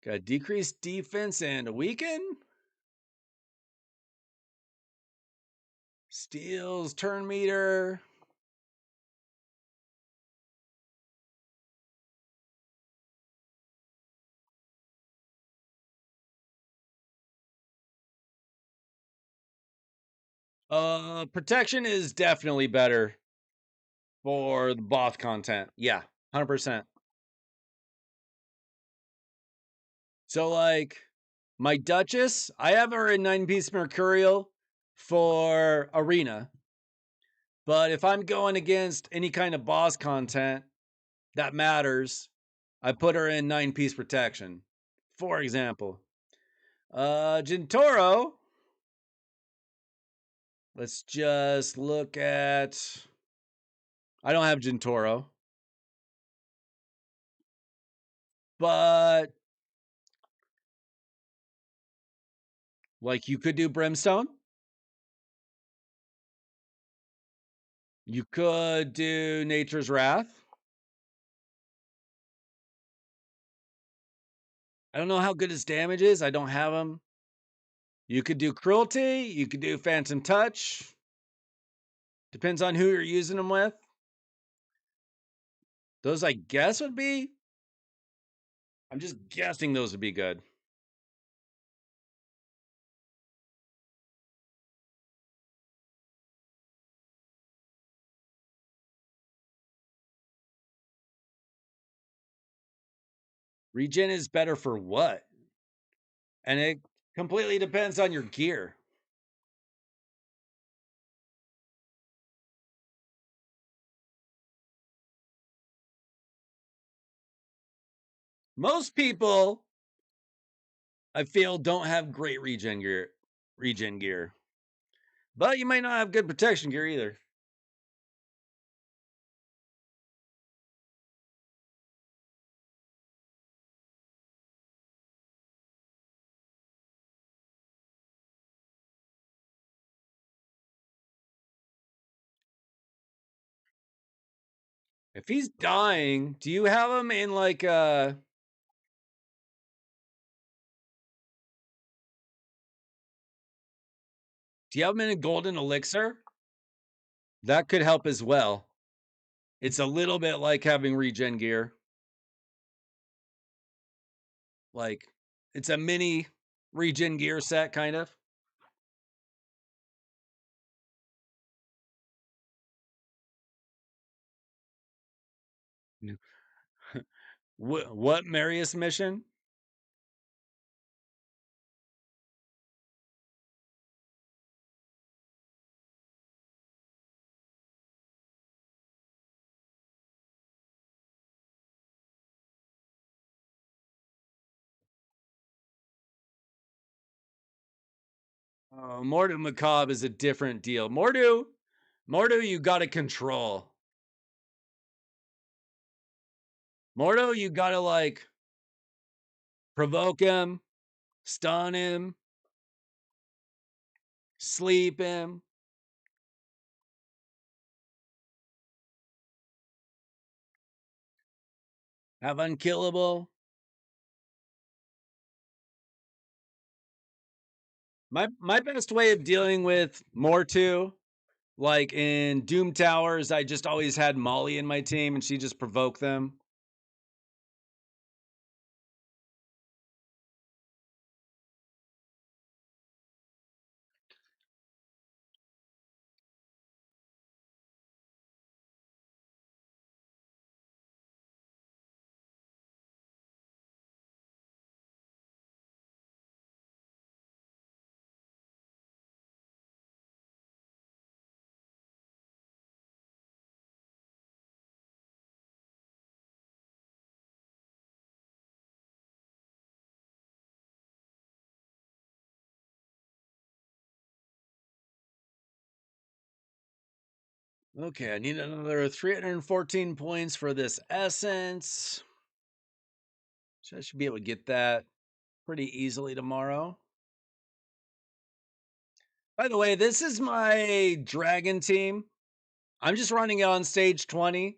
Got decreased defense and a weaken. Steals turn meter. Protection is definitely better for the boss content. Yeah, 100%. So like my Duchess, I have her in 9-piece Mercurial for arena. But if I'm going against any kind of boss content that matters, I put her in 9-piece protection. For example. Gintoro. Let's just look at. I don't have Gintoro. But like you could do Brimstone. You could do Nature's Wrath. I don't know how good his damage is. I don't have him. You could do Cruelty. You could do Phantom Touch. Depends on who you're using them with. Those, I guess, would be. I'm just guessing those would be good. Regen is better for what? And it completely depends on your gear. Most people, I feel, don't have great regen gear. But you might not have good protection gear either. If he's dying, do you have him in like do you have him in a golden elixir? That could help as well. It's a little bit like having regen gear. Like it's a mini regen gear set kind of. What Marius mission? Mordu Macabre is a different deal. Mordu, you got to control. Mordo, you got to like provoke him, stun him, sleep him. Have unkillable. My best way of dealing with Mortu, like in Doom Towers, I just always had Molly in my team and she just provoked them. Okay, I need another 314 points for this essence. So I should be able to get that pretty easily tomorrow. By the way, this is my dragon team. I'm just running it on stage 20.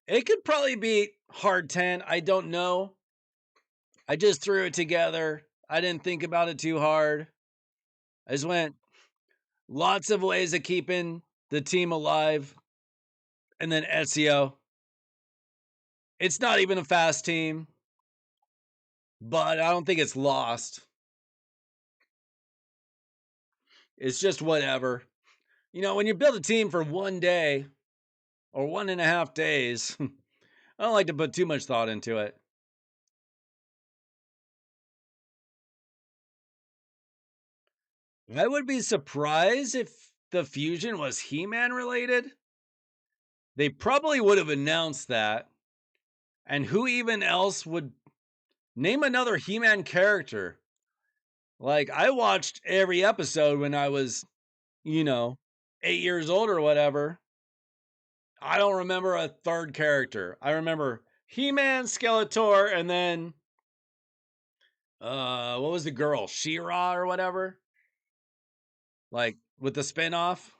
It could probably be hard 10. I don't know. I just threw it together. I didn't think about it too hard. I just went lots of ways of keeping the team alive. And then SEO. It's not even a fast team, but I don't think it's lost. It's just whatever. You know, when you build a team for 1 day or 1.5 days, I don't like to put too much thought into it. I would be surprised if the fusion was He-Man related. They probably would have announced that. And who even else would name another He-Man character? Like, I watched every episode when I was, 8 years old or whatever. I don't remember a third character. I remember He-Man, Skeletor, and then what was the girl? She-Ra or whatever? Like with the spinoff.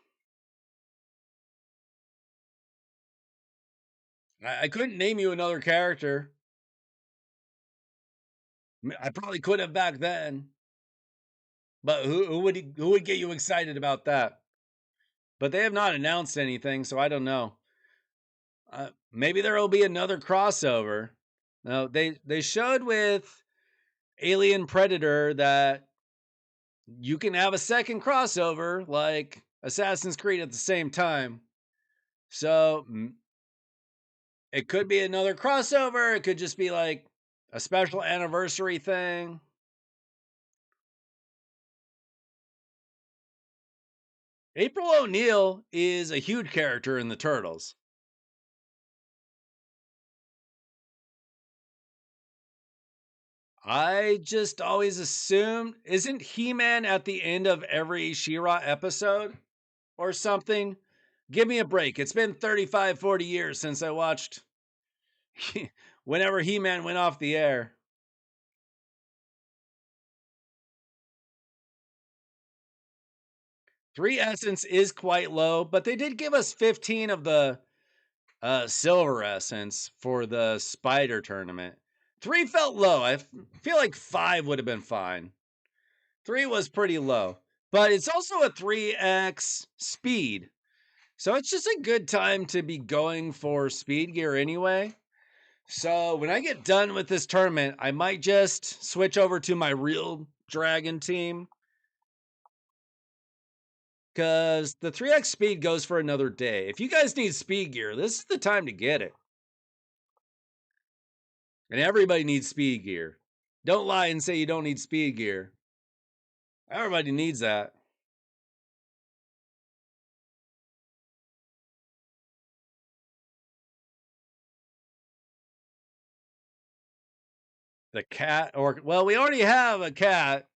I couldn't name you another character. I probably could have back then. But who would get you excited about that? But they have not announced anything, so I don't know. Maybe there will be another crossover. No, they showed with Alien Predator that you can have a second crossover like Assassin's Creed at the same time. So it could be another crossover. It could just be like a special anniversary thing. April O'Neil is a huge character in the Turtles. I just always assumed, isn't He-Man at the end of every She-Ra episode or something? Give me a break. It's been 35, 40 years since I watched whenever He-Man went off the air. 3 Essence is quite low, but they did give us 15 of the Silver Essence for the Spider tournament. 3 felt low. I feel like 5 would have been fine. 3 was pretty low, but it's also a 3x speed. So it's just a good time to be going for speed gear anyway. So when I get done with this tournament, I might just switch over to my real dragon team. Because the 3x speed goes for another day. If you guys need speed gear, this is the time to get it. And everybody needs speed gear. Don't lie and say you don't need speed gear. Everybody needs that. The cat, or, well, we already have a cat.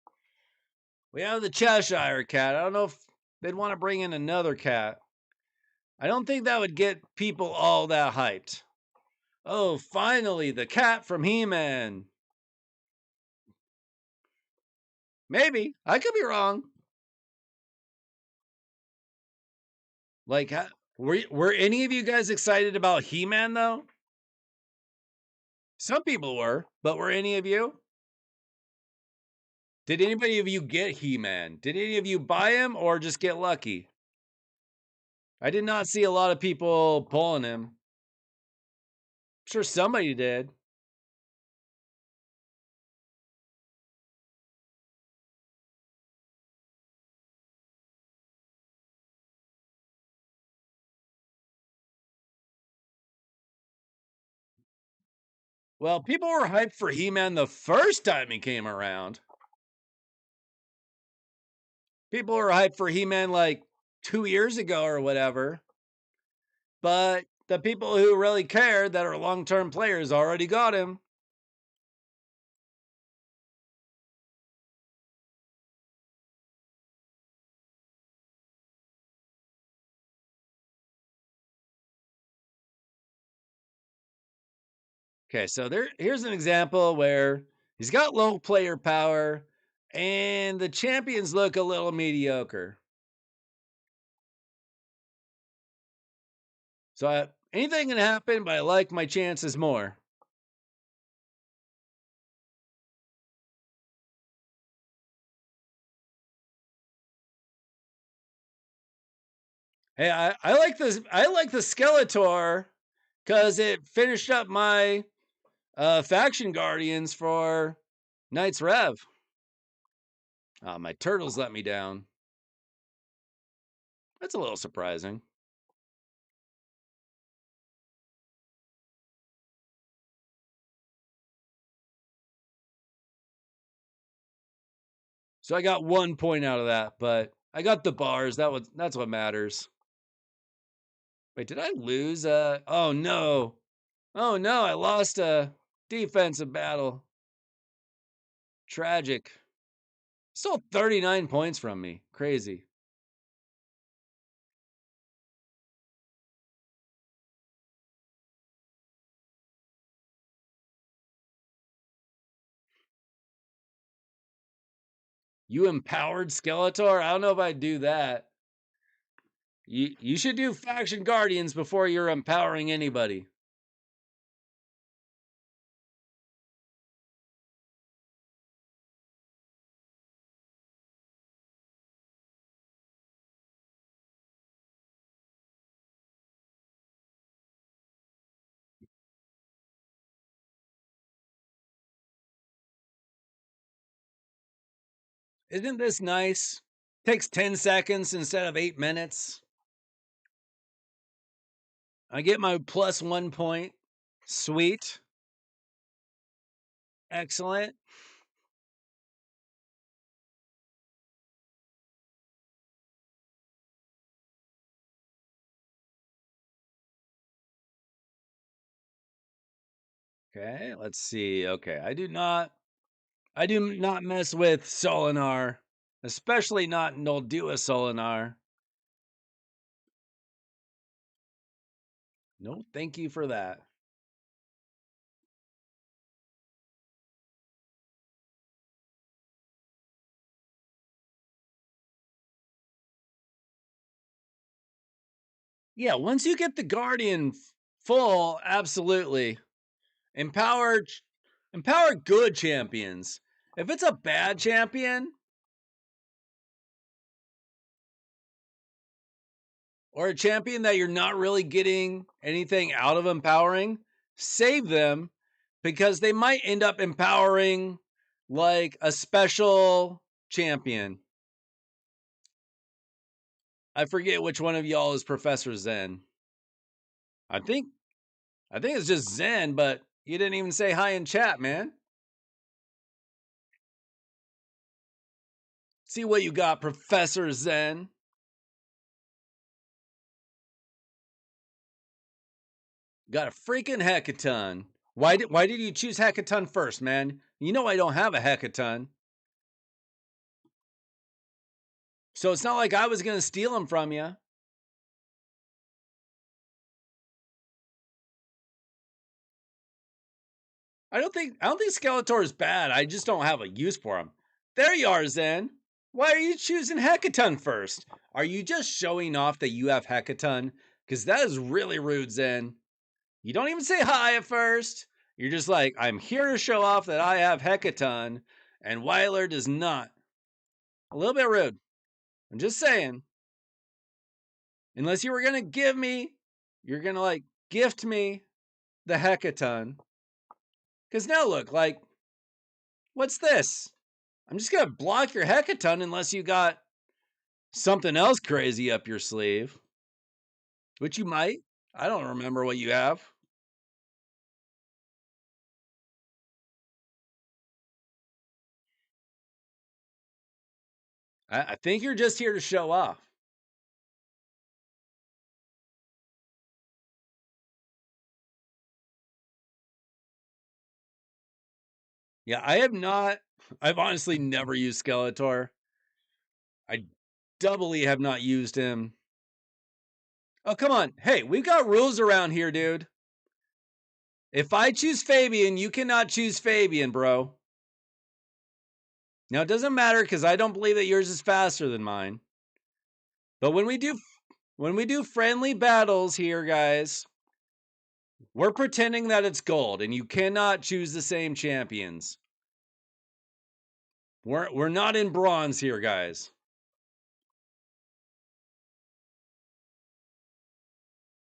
We have the Cheshire cat. I don't know if they'd want to bring in another cat. I don't think that would get people all that hyped. Oh, finally, the cat from He-Man. Maybe. I could be wrong. Like, were any of you guys excited about He-Man, though? Some people were, but were any of you? Did anybody of you get He-Man? Did any of you buy him or just get lucky? I did not see a lot of people pulling him. I'm sure somebody did. Well, people were hyped for He-Man the first time he came around. People were hyped for He-Man like 2 years ago or whatever. But the people who really cared that are long-term players already got him. Okay, so here's an example where he's got low player power and the champions look a little mediocre. So anything can happen, but I like my chances more. Hey, I like this. I like the Skeletor because it finished up my faction guardians for Knights Rev. My turtles let me down. That's a little surprising. So I got 1 point out of that, but I got the bars. That's what matters. Wait, did I lose? Oh no. Oh no, I lost a defensive battle. Tragic. Stole 39 points from me. Crazy. You empowered Skeletor? I don't know if I'd do that. You should do faction guardians before you're empowering anybody. Isn't this nice? Takes 10 seconds instead of 8 minutes. I get my +1 point. Sweet. Excellent. Okay, let's see. Okay, I do not mess with Solinar, especially not Noldua Solinar. No, thank you for that. Yeah, once you get the Guardian full, absolutely. Empower empower good champions. If it's a bad champion or a champion that you're not really getting anything out of empowering, save them because they might end up empowering like a special champion. I forget which one of y'all is Professor Zen. I think it's just Zen, but you didn't even say hi in chat, man. See what you got, Professor Zen. Got a freaking hecaton. Why did you choose hecaton first, man? You know I don't have a hecaton. So it's not like I was gonna steal him from you. I don't think Skeletor is bad. I just don't have a use for him. There you are, Zen. Why are you choosing hecaton first? Are you just showing off that you have hecaton? Because that is really rude, Zen. You don't even say hi at first. You're just like, I'm here to show off that I have hecaton, and Weiler does not. A little bit rude. I'm just saying. Unless you were gonna give me, you're gonna like gift me the hecaton. Because now look, like, what's this? I'm just gonna block your hecaton unless you got something else crazy up your sleeve, which you might. I don't remember what you have. I think you're just here to show off. Yeah, I have not. I've honestly never used Skeletor. I doubly have not used him. Oh, come on. Hey, we've got rules around here, dude. If I choose Fabian, you cannot choose Fabian, bro. Now, it doesn't matter because I don't believe that yours is faster than mine. But when we do friendly battles here, guys, we're pretending that it's gold, and you cannot choose the same champions. We're not in bronze here, guys.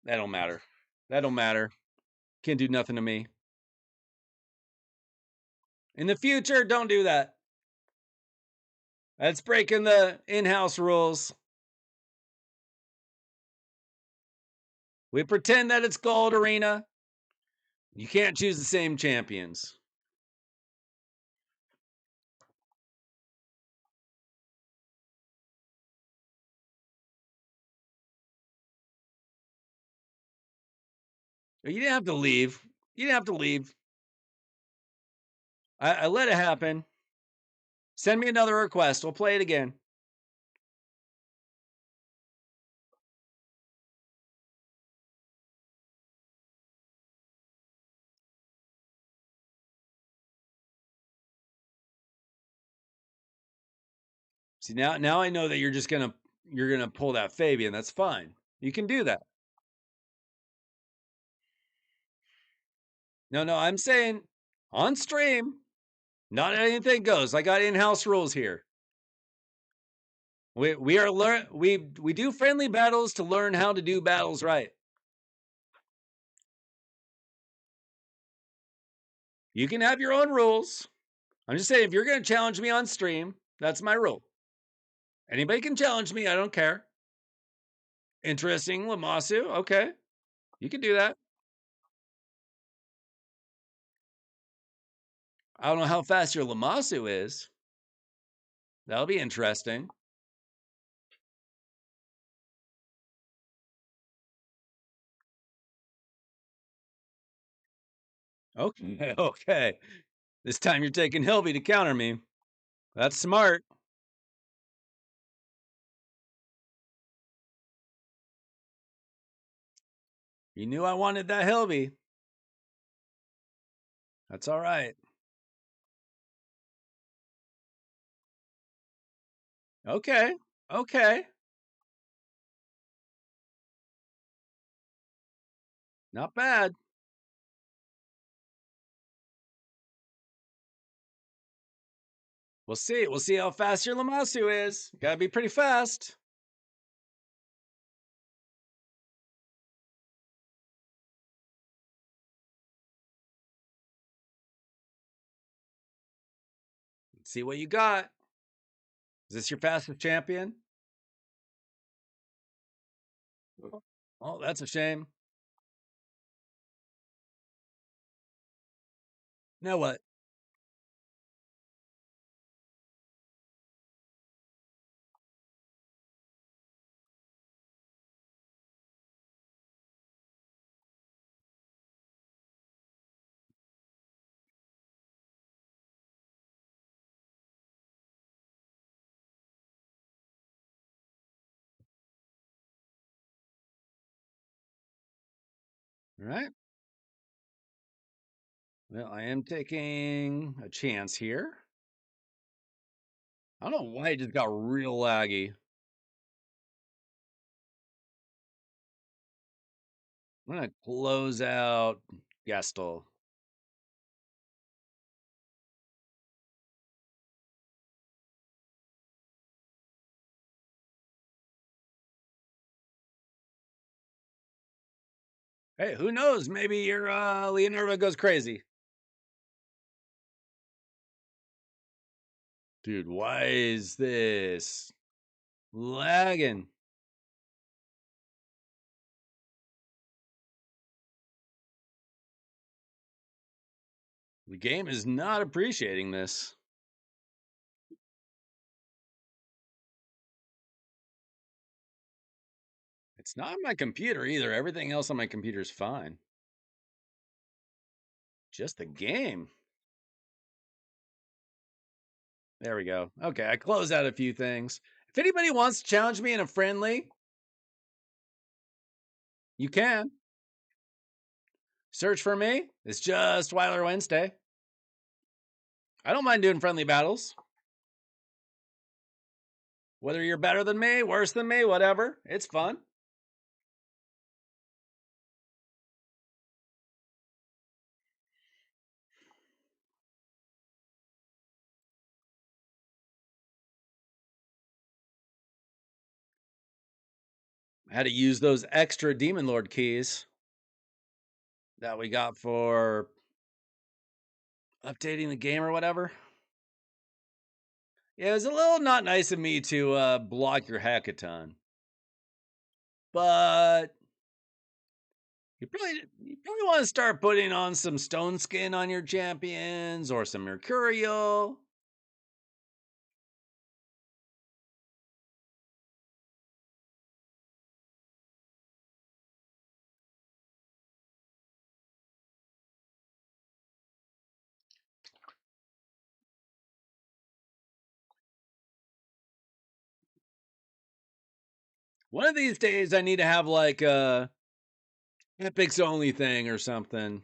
That don't matter. That don't matter. Can't do nothing to me. In the future, don't do that. That's breaking the in-house rules. We pretend that it's gold arena. You can't choose the same champions. You didn't have to leave. You didn't have to leave. I let it happen. Send me another request. We'll play it again. See, now I know that you're gonna pull that Fabian. That's fine. You can do that. No, I'm saying on stream, not anything goes. I got in-house rules here. We do friendly battles to learn how to do battles right. You can have your own rules. I'm just saying, if you're going to challenge me on stream, that's my rule. Anybody can challenge me. I don't care. Interesting, Lamasu. Okay. You can do that. I don't know how fast your Lamasu is. That'll be interesting. Okay. Okay. This time you're taking Hilby to counter me. That's smart. You knew I wanted that Hilby. That's all right. Okay. Okay. Not bad. We'll see. We'll see how fast your Lamasu is. Gotta be pretty fast. Let's see what you got. Is this your fastest champion? Oh, that's a shame. Now what? All right. Well, I am taking a chance here. I don't know why it just got real laggy. I'm gonna close out Gastel. Hey, who knows? Maybe your Leonardo goes crazy. Dude, why is this lagging? The game is not appreciating this. It's not my computer either. Everything else on my computer is fine. Just the game. There we go. Okay, I closed out a few things. If anybody wants to challenge me in a friendly, you can. Search for me. It's just Weiler Wednesday. I don't mind doing friendly battles. Whether you're better than me, worse than me, whatever. It's fun. I had to use those extra Demon Lord keys that we got for updating the game or whatever. Yeah, it was a little not nice of me to block your hackathon. But you probably want to start putting on some stone skin on your champions or some mercurial. One of these days I need to have like a epics only thing or something.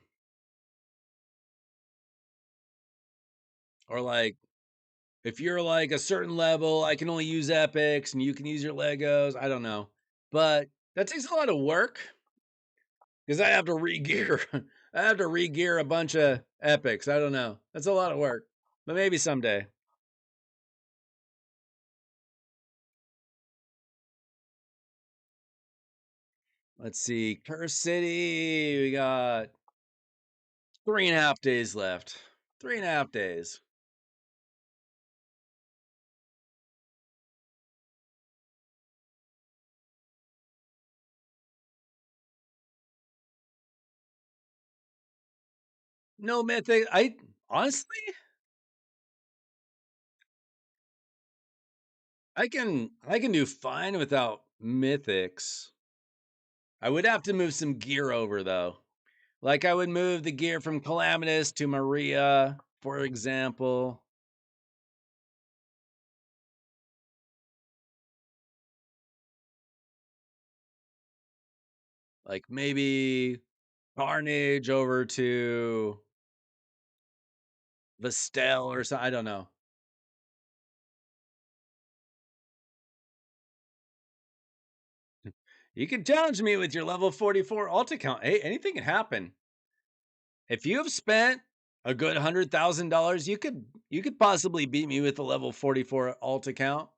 Or like if you're like a certain level, I can only use epics and you can use your Legos. I don't know. But that takes a lot of work because I have to re-gear. I have to re-gear a bunch of epics. I don't know. That's a lot of work. But maybe someday. Let's see. Curse City. We got 3.5 days left. 3.5 days. No mythic. I honestly, I can do fine without mythics. I would have to move some gear over though. Like I would move the gear from Calamitous to Maria, for example. Like maybe Carnage over to Vestel or something. I don't know. You can challenge me with your level 44 alt account. Hey, anything can happen. If you have spent a good $100,000, you could possibly beat me with a level 44 alt account.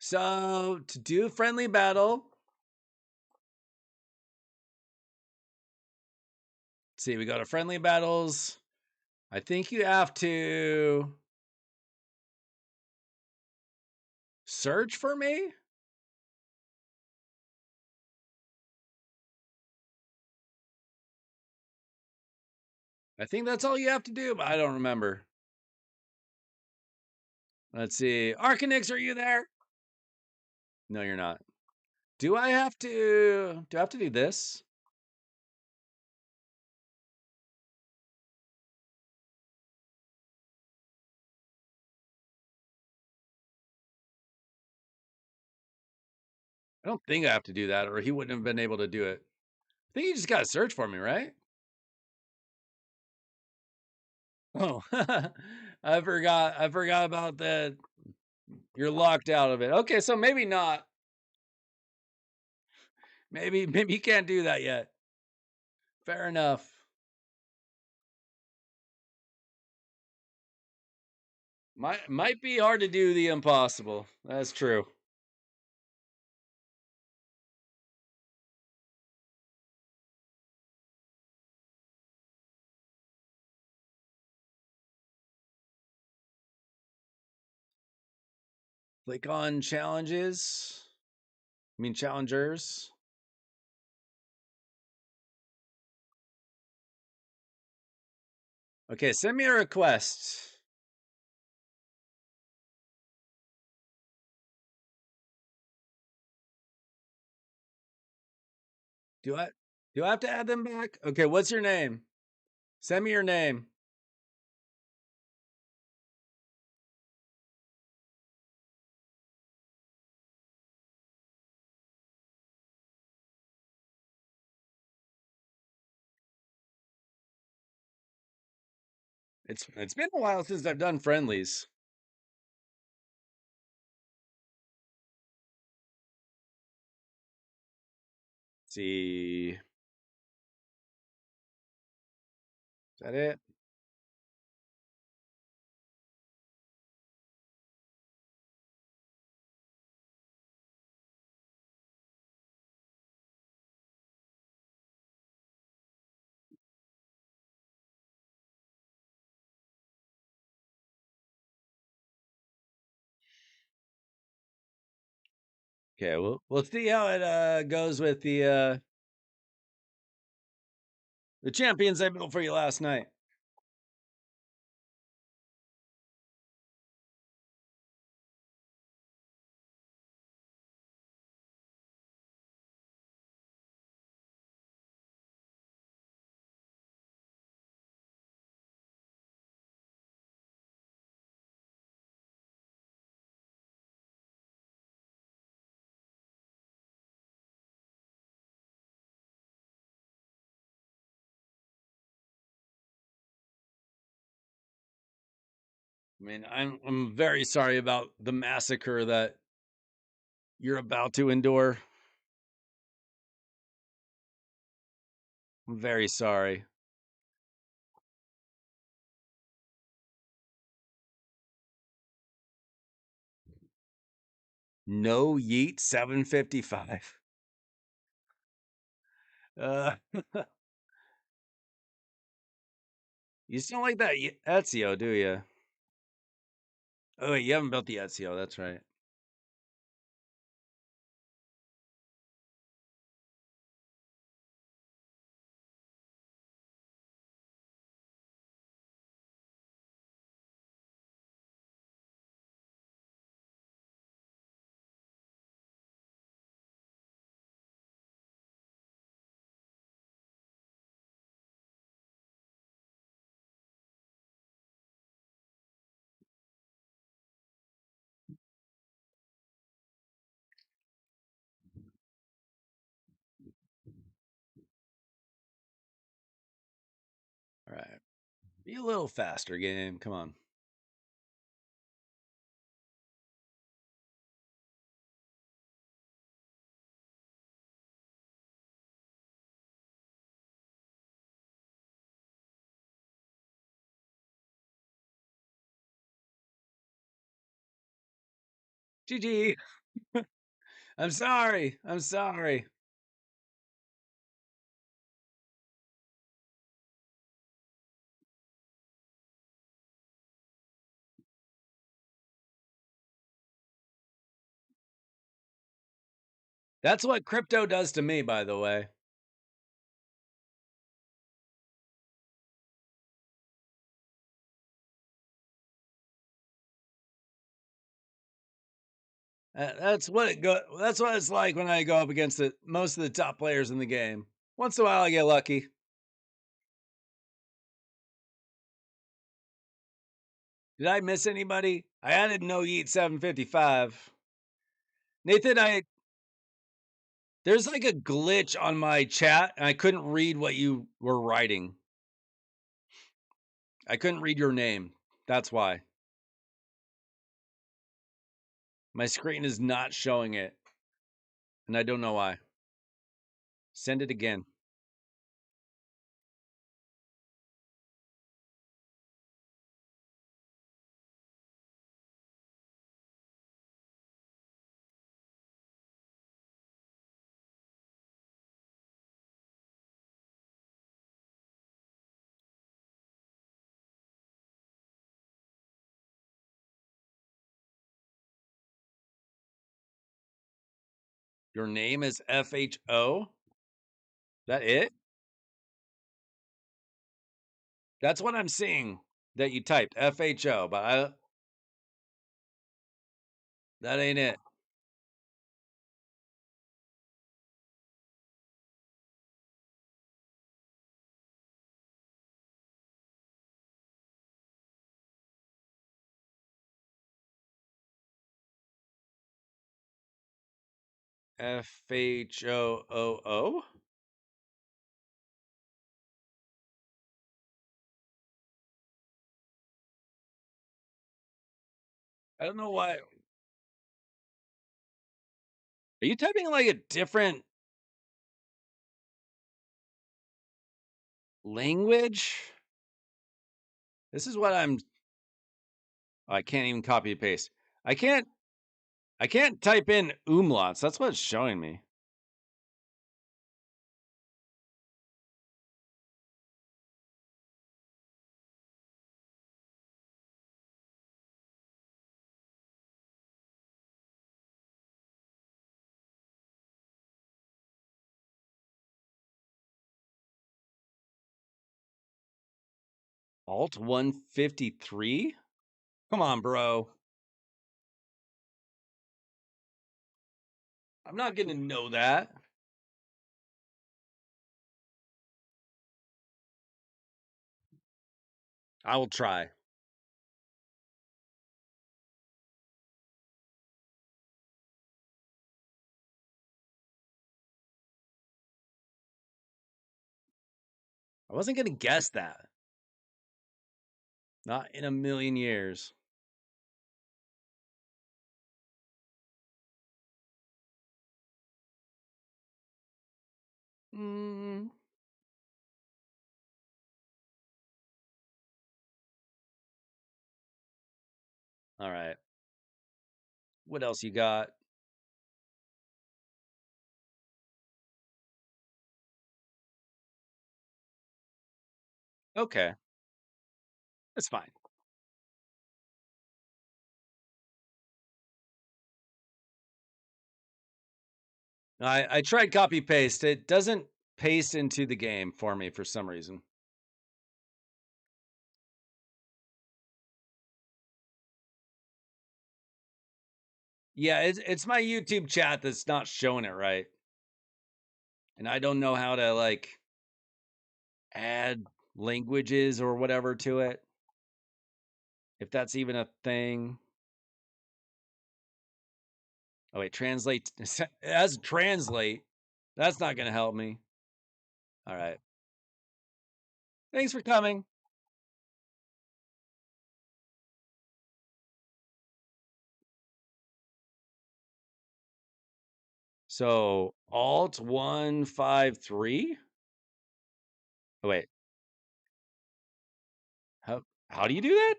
So to do a friendly battle, let's see, we go to friendly battles. I think you have to search for me. I think that's all you have to do, but I don't remember. Let's see. Arcanix, are you there? No, you're not. Do I have to do this? I don't think I have to do that, or he wouldn't have been able to do it. I think you just gotta search for me, right? Oh, I forgot about that. You're locked out of it. Okay, so maybe not. Maybe you can't do that yet. Fair enough. Might be hard to do the impossible. That's true. Click on challenges. I mean challengers. Okay, send me a request. Do I do I have to add them back? Okay, what's your name? Send me your name. It's been a while since I've done friendlies. Let's see, is that it? Okay, we'll see how it goes with the champions I built for you last night. I mean, I'm very sorry about the massacre that you're about to endure. I'm very sorry. No yeet 755. Uh, you still like that Ezio, do you? Oh, wait, you haven't built the Ezio. That's right. All right. Be a little faster, game. Come on. GG. I'm sorry. I'm sorry. That's what crypto does to me, by the way. That's what it go. That's what it's like when I go up against most of the top players in the game. Once in a while, I get lucky. Did I miss anybody? I added no yeet 755. Nathan, there's like a glitch on my chat, and I couldn't read what you were writing. I couldn't read your name. That's why my screen is not showing it, and I don't know why. Send it again. Your name is FHO. That it? That's what I'm seeing that you typed FHO, but that ain't it. FHOOO. I don't know why. Are you typing like a different language? This is what I'm. Oh, I can't even copy and paste. I can't. I can't type in umlauts. That's what it's showing me. Alt 153? Come on, bro. I'm not gonna know that. I will try. I wasn't gonna guess that. Not in a million years. Mm, all right. What else you got? Okay, that's fine. I tried copy paste. It doesn't paste into the game for me for some reason. Yeah, it's my YouTube chat that's not showing it right. And I don't know how to like add languages or whatever to it. If that's even a thing. Oh wait, translate as translate. That's not gonna help me. All right. Thanks for coming. So Alt 153. Oh wait, how do you do that?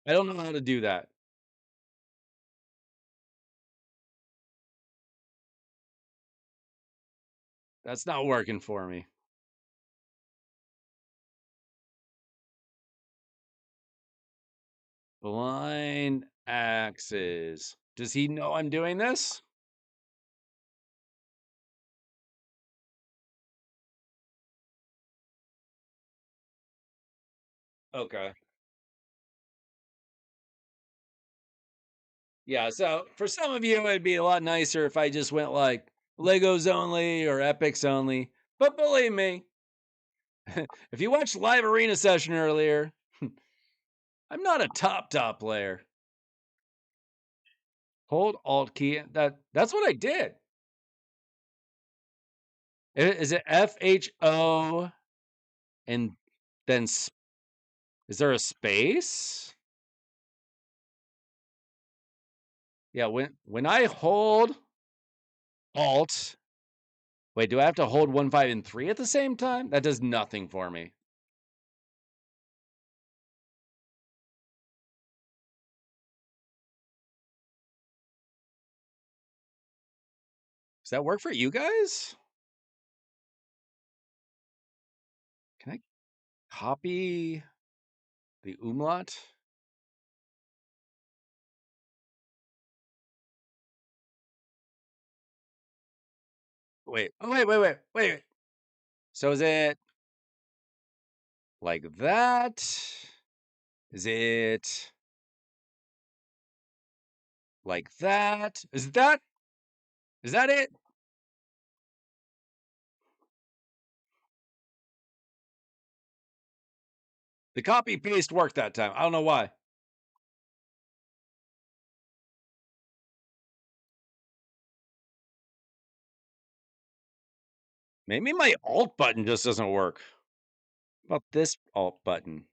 I don't know how to do that. That's not working for me. Blind axes. Does he know I'm doing this? Okay. Yeah, so for some of you, it'd be a lot nicer if I just went like Legos only or Epics only. But believe me, if you watched live arena session earlier, I'm not a top player. Hold Alt key. That's what I did. Is it FHO and then is there a space? Yeah, when I hold Alt, wait, do I have to hold 1, 5, and 3 at the same time? That does nothing for me. Does that work for you guys? Can I copy the umlaut? Wait. Oh, wait. So is it like that? Is it like that? Is that it? The copy paste worked that time. I don't know why. Maybe my alt button just doesn't work. About this alt button?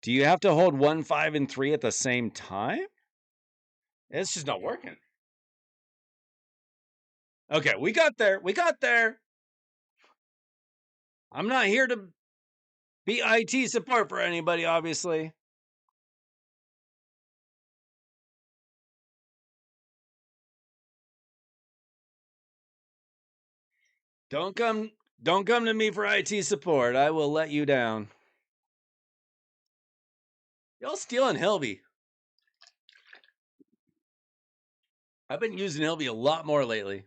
Do you have to hold 1, 5, and 3 at the same time? It's just not working. Okay, we got there. We got there. I'm not here to be IT support for anybody, obviously. Don't come to me for IT support. I will let you down. Y'all stealing Hilby. I've been using Hilby a lot more lately.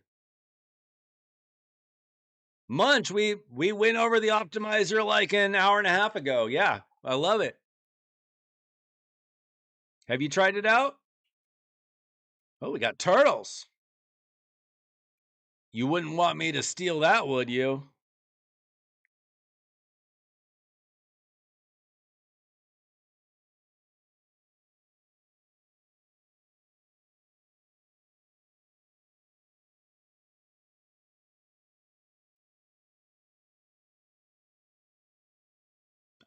Munch, we went over the optimizer like an hour and a half ago. Yeah, I love it. Have you tried it out? Oh, we got turtles. You wouldn't want me to steal that, would you?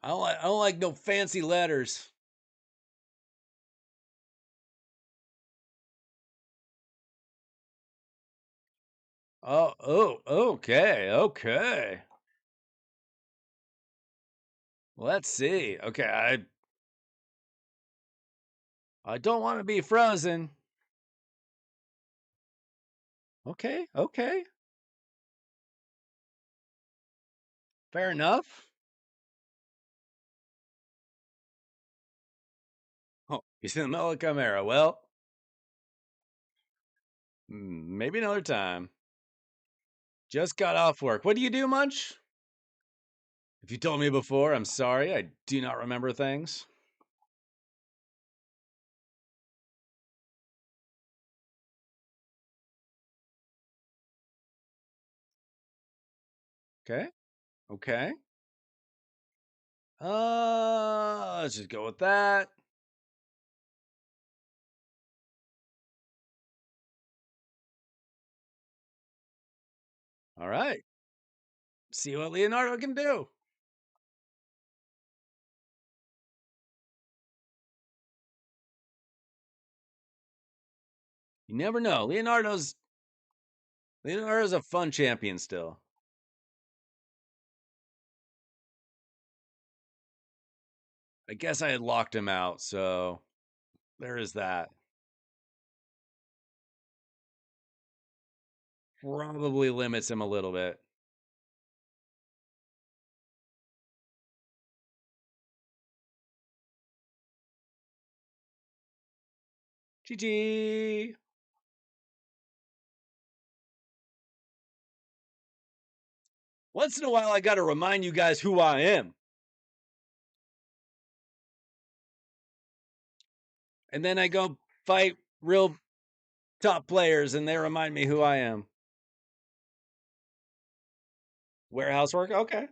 I don't like no fancy letters. Okay, okay. Let's see. Okay, I don't want to be frozen. Okay, okay. Fair enough. Oh, he's in the middle of Chimera. Well, maybe another time. Just got off work. What do you do, Munch? If you told me before, I'm sorry. I do not remember things. Okay. Okay. Let's just go with that. All right. See what Leonardo can do. You never know. Leonardo's a fun champion still. I guess I had locked him out, so there is that. Probably limits him a little bit. GG. Once in a while, I got to remind you guys who I am. And then I go fight real top players and they remind me who I am. Warehouse work? Okay.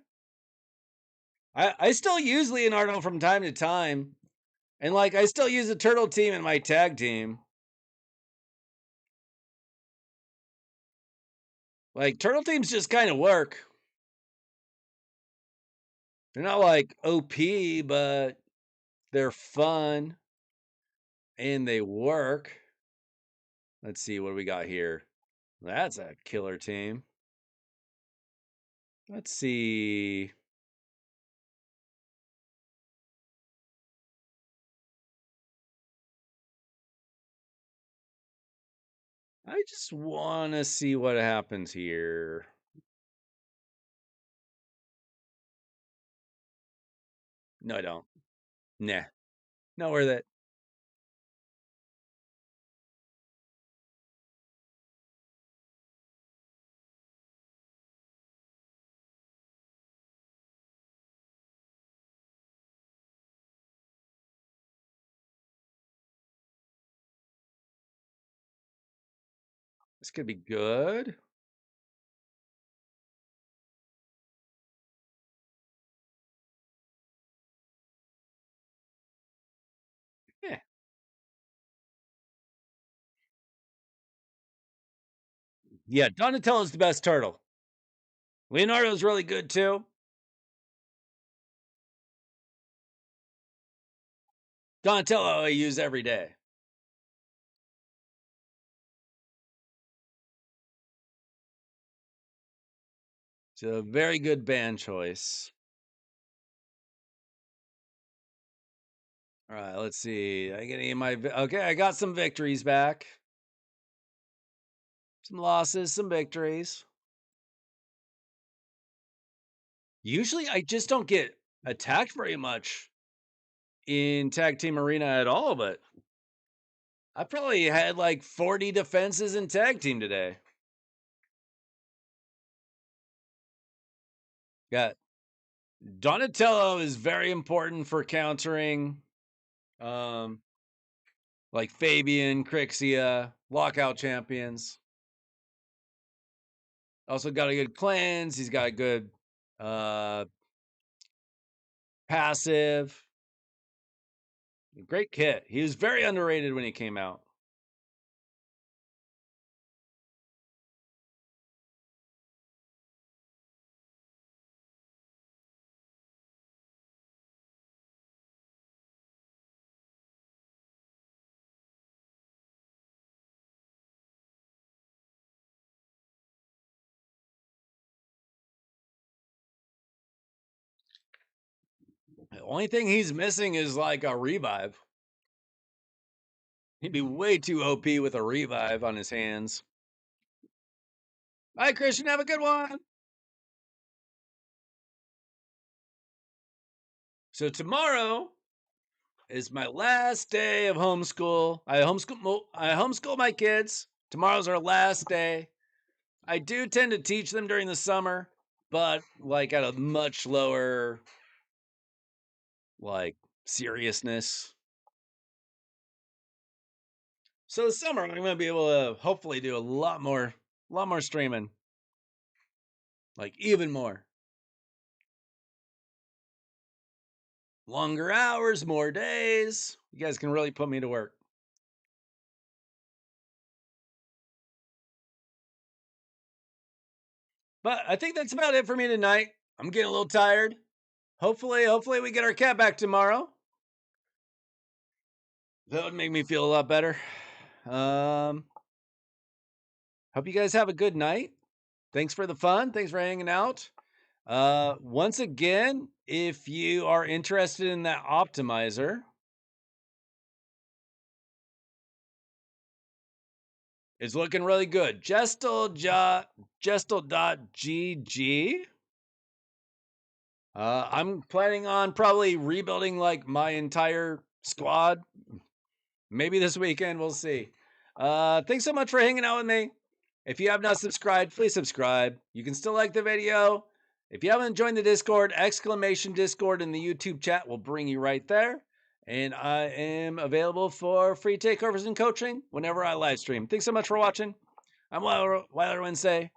I still use Leonardo from time to time. And like I still use the turtle team in my tag team. Like turtle teams just kind of work. They're not like OP, but they're fun and they work. Let's see what we got here. That's a killer team. Let's see. I just want to see what happens here. No, I don't. Nah. Not worth it. This could be good. Yeah. Yeah, Donatello's the best turtle. Leonardo's really good too. Donatello I use every day. It's a very good band choice. All right, let's see. I get any of my okay. I got some victories back, some losses, some victories. Usually, I just don't get attacked very much in tag team arena at all. But I probably had like 40 defenses in tag team today. Got Donatello is very important for countering, um, like Fabian, Crixia, lockout champions. Also got a good cleanse. He's got a good uh, passive. Great kit. He was very underrated when he came out. The only thing he's missing is like a revive. He'd be way too OP with a revive on his hands. Bye, Christian. Have a good one. So tomorrow is my last day of homeschool. I homeschool my kids. Tomorrow's our last day. I do tend to teach them during the summer, but like at a much lower like seriousness. So this summer I'm gonna be able to hopefully do a lot more streaming. Like even more. Longer hours, more days. You guys can really put me to work. But I think that's about it for me tonight. I'm getting a little tired. Hopefully we get our cat back tomorrow. That would make me feel a lot better. Um, hope you guys have a good night. Thanks for the fun. Thanks for hanging out. Once again, if you are interested in that optimizer, it's looking really good. Gestal.gg. I'm planning on probably rebuilding like my entire squad. Maybe this weekend, we'll see. Thanks so much for hanging out with me. If you have not subscribed, please subscribe. You can still like the video. If you haven't joined the Discord, exclamation Discord in the YouTube chat will bring you right there. And I am available for free takeovers and coaching whenever I live stream. Thanks so much for watching. I'm Wilder Wednesday.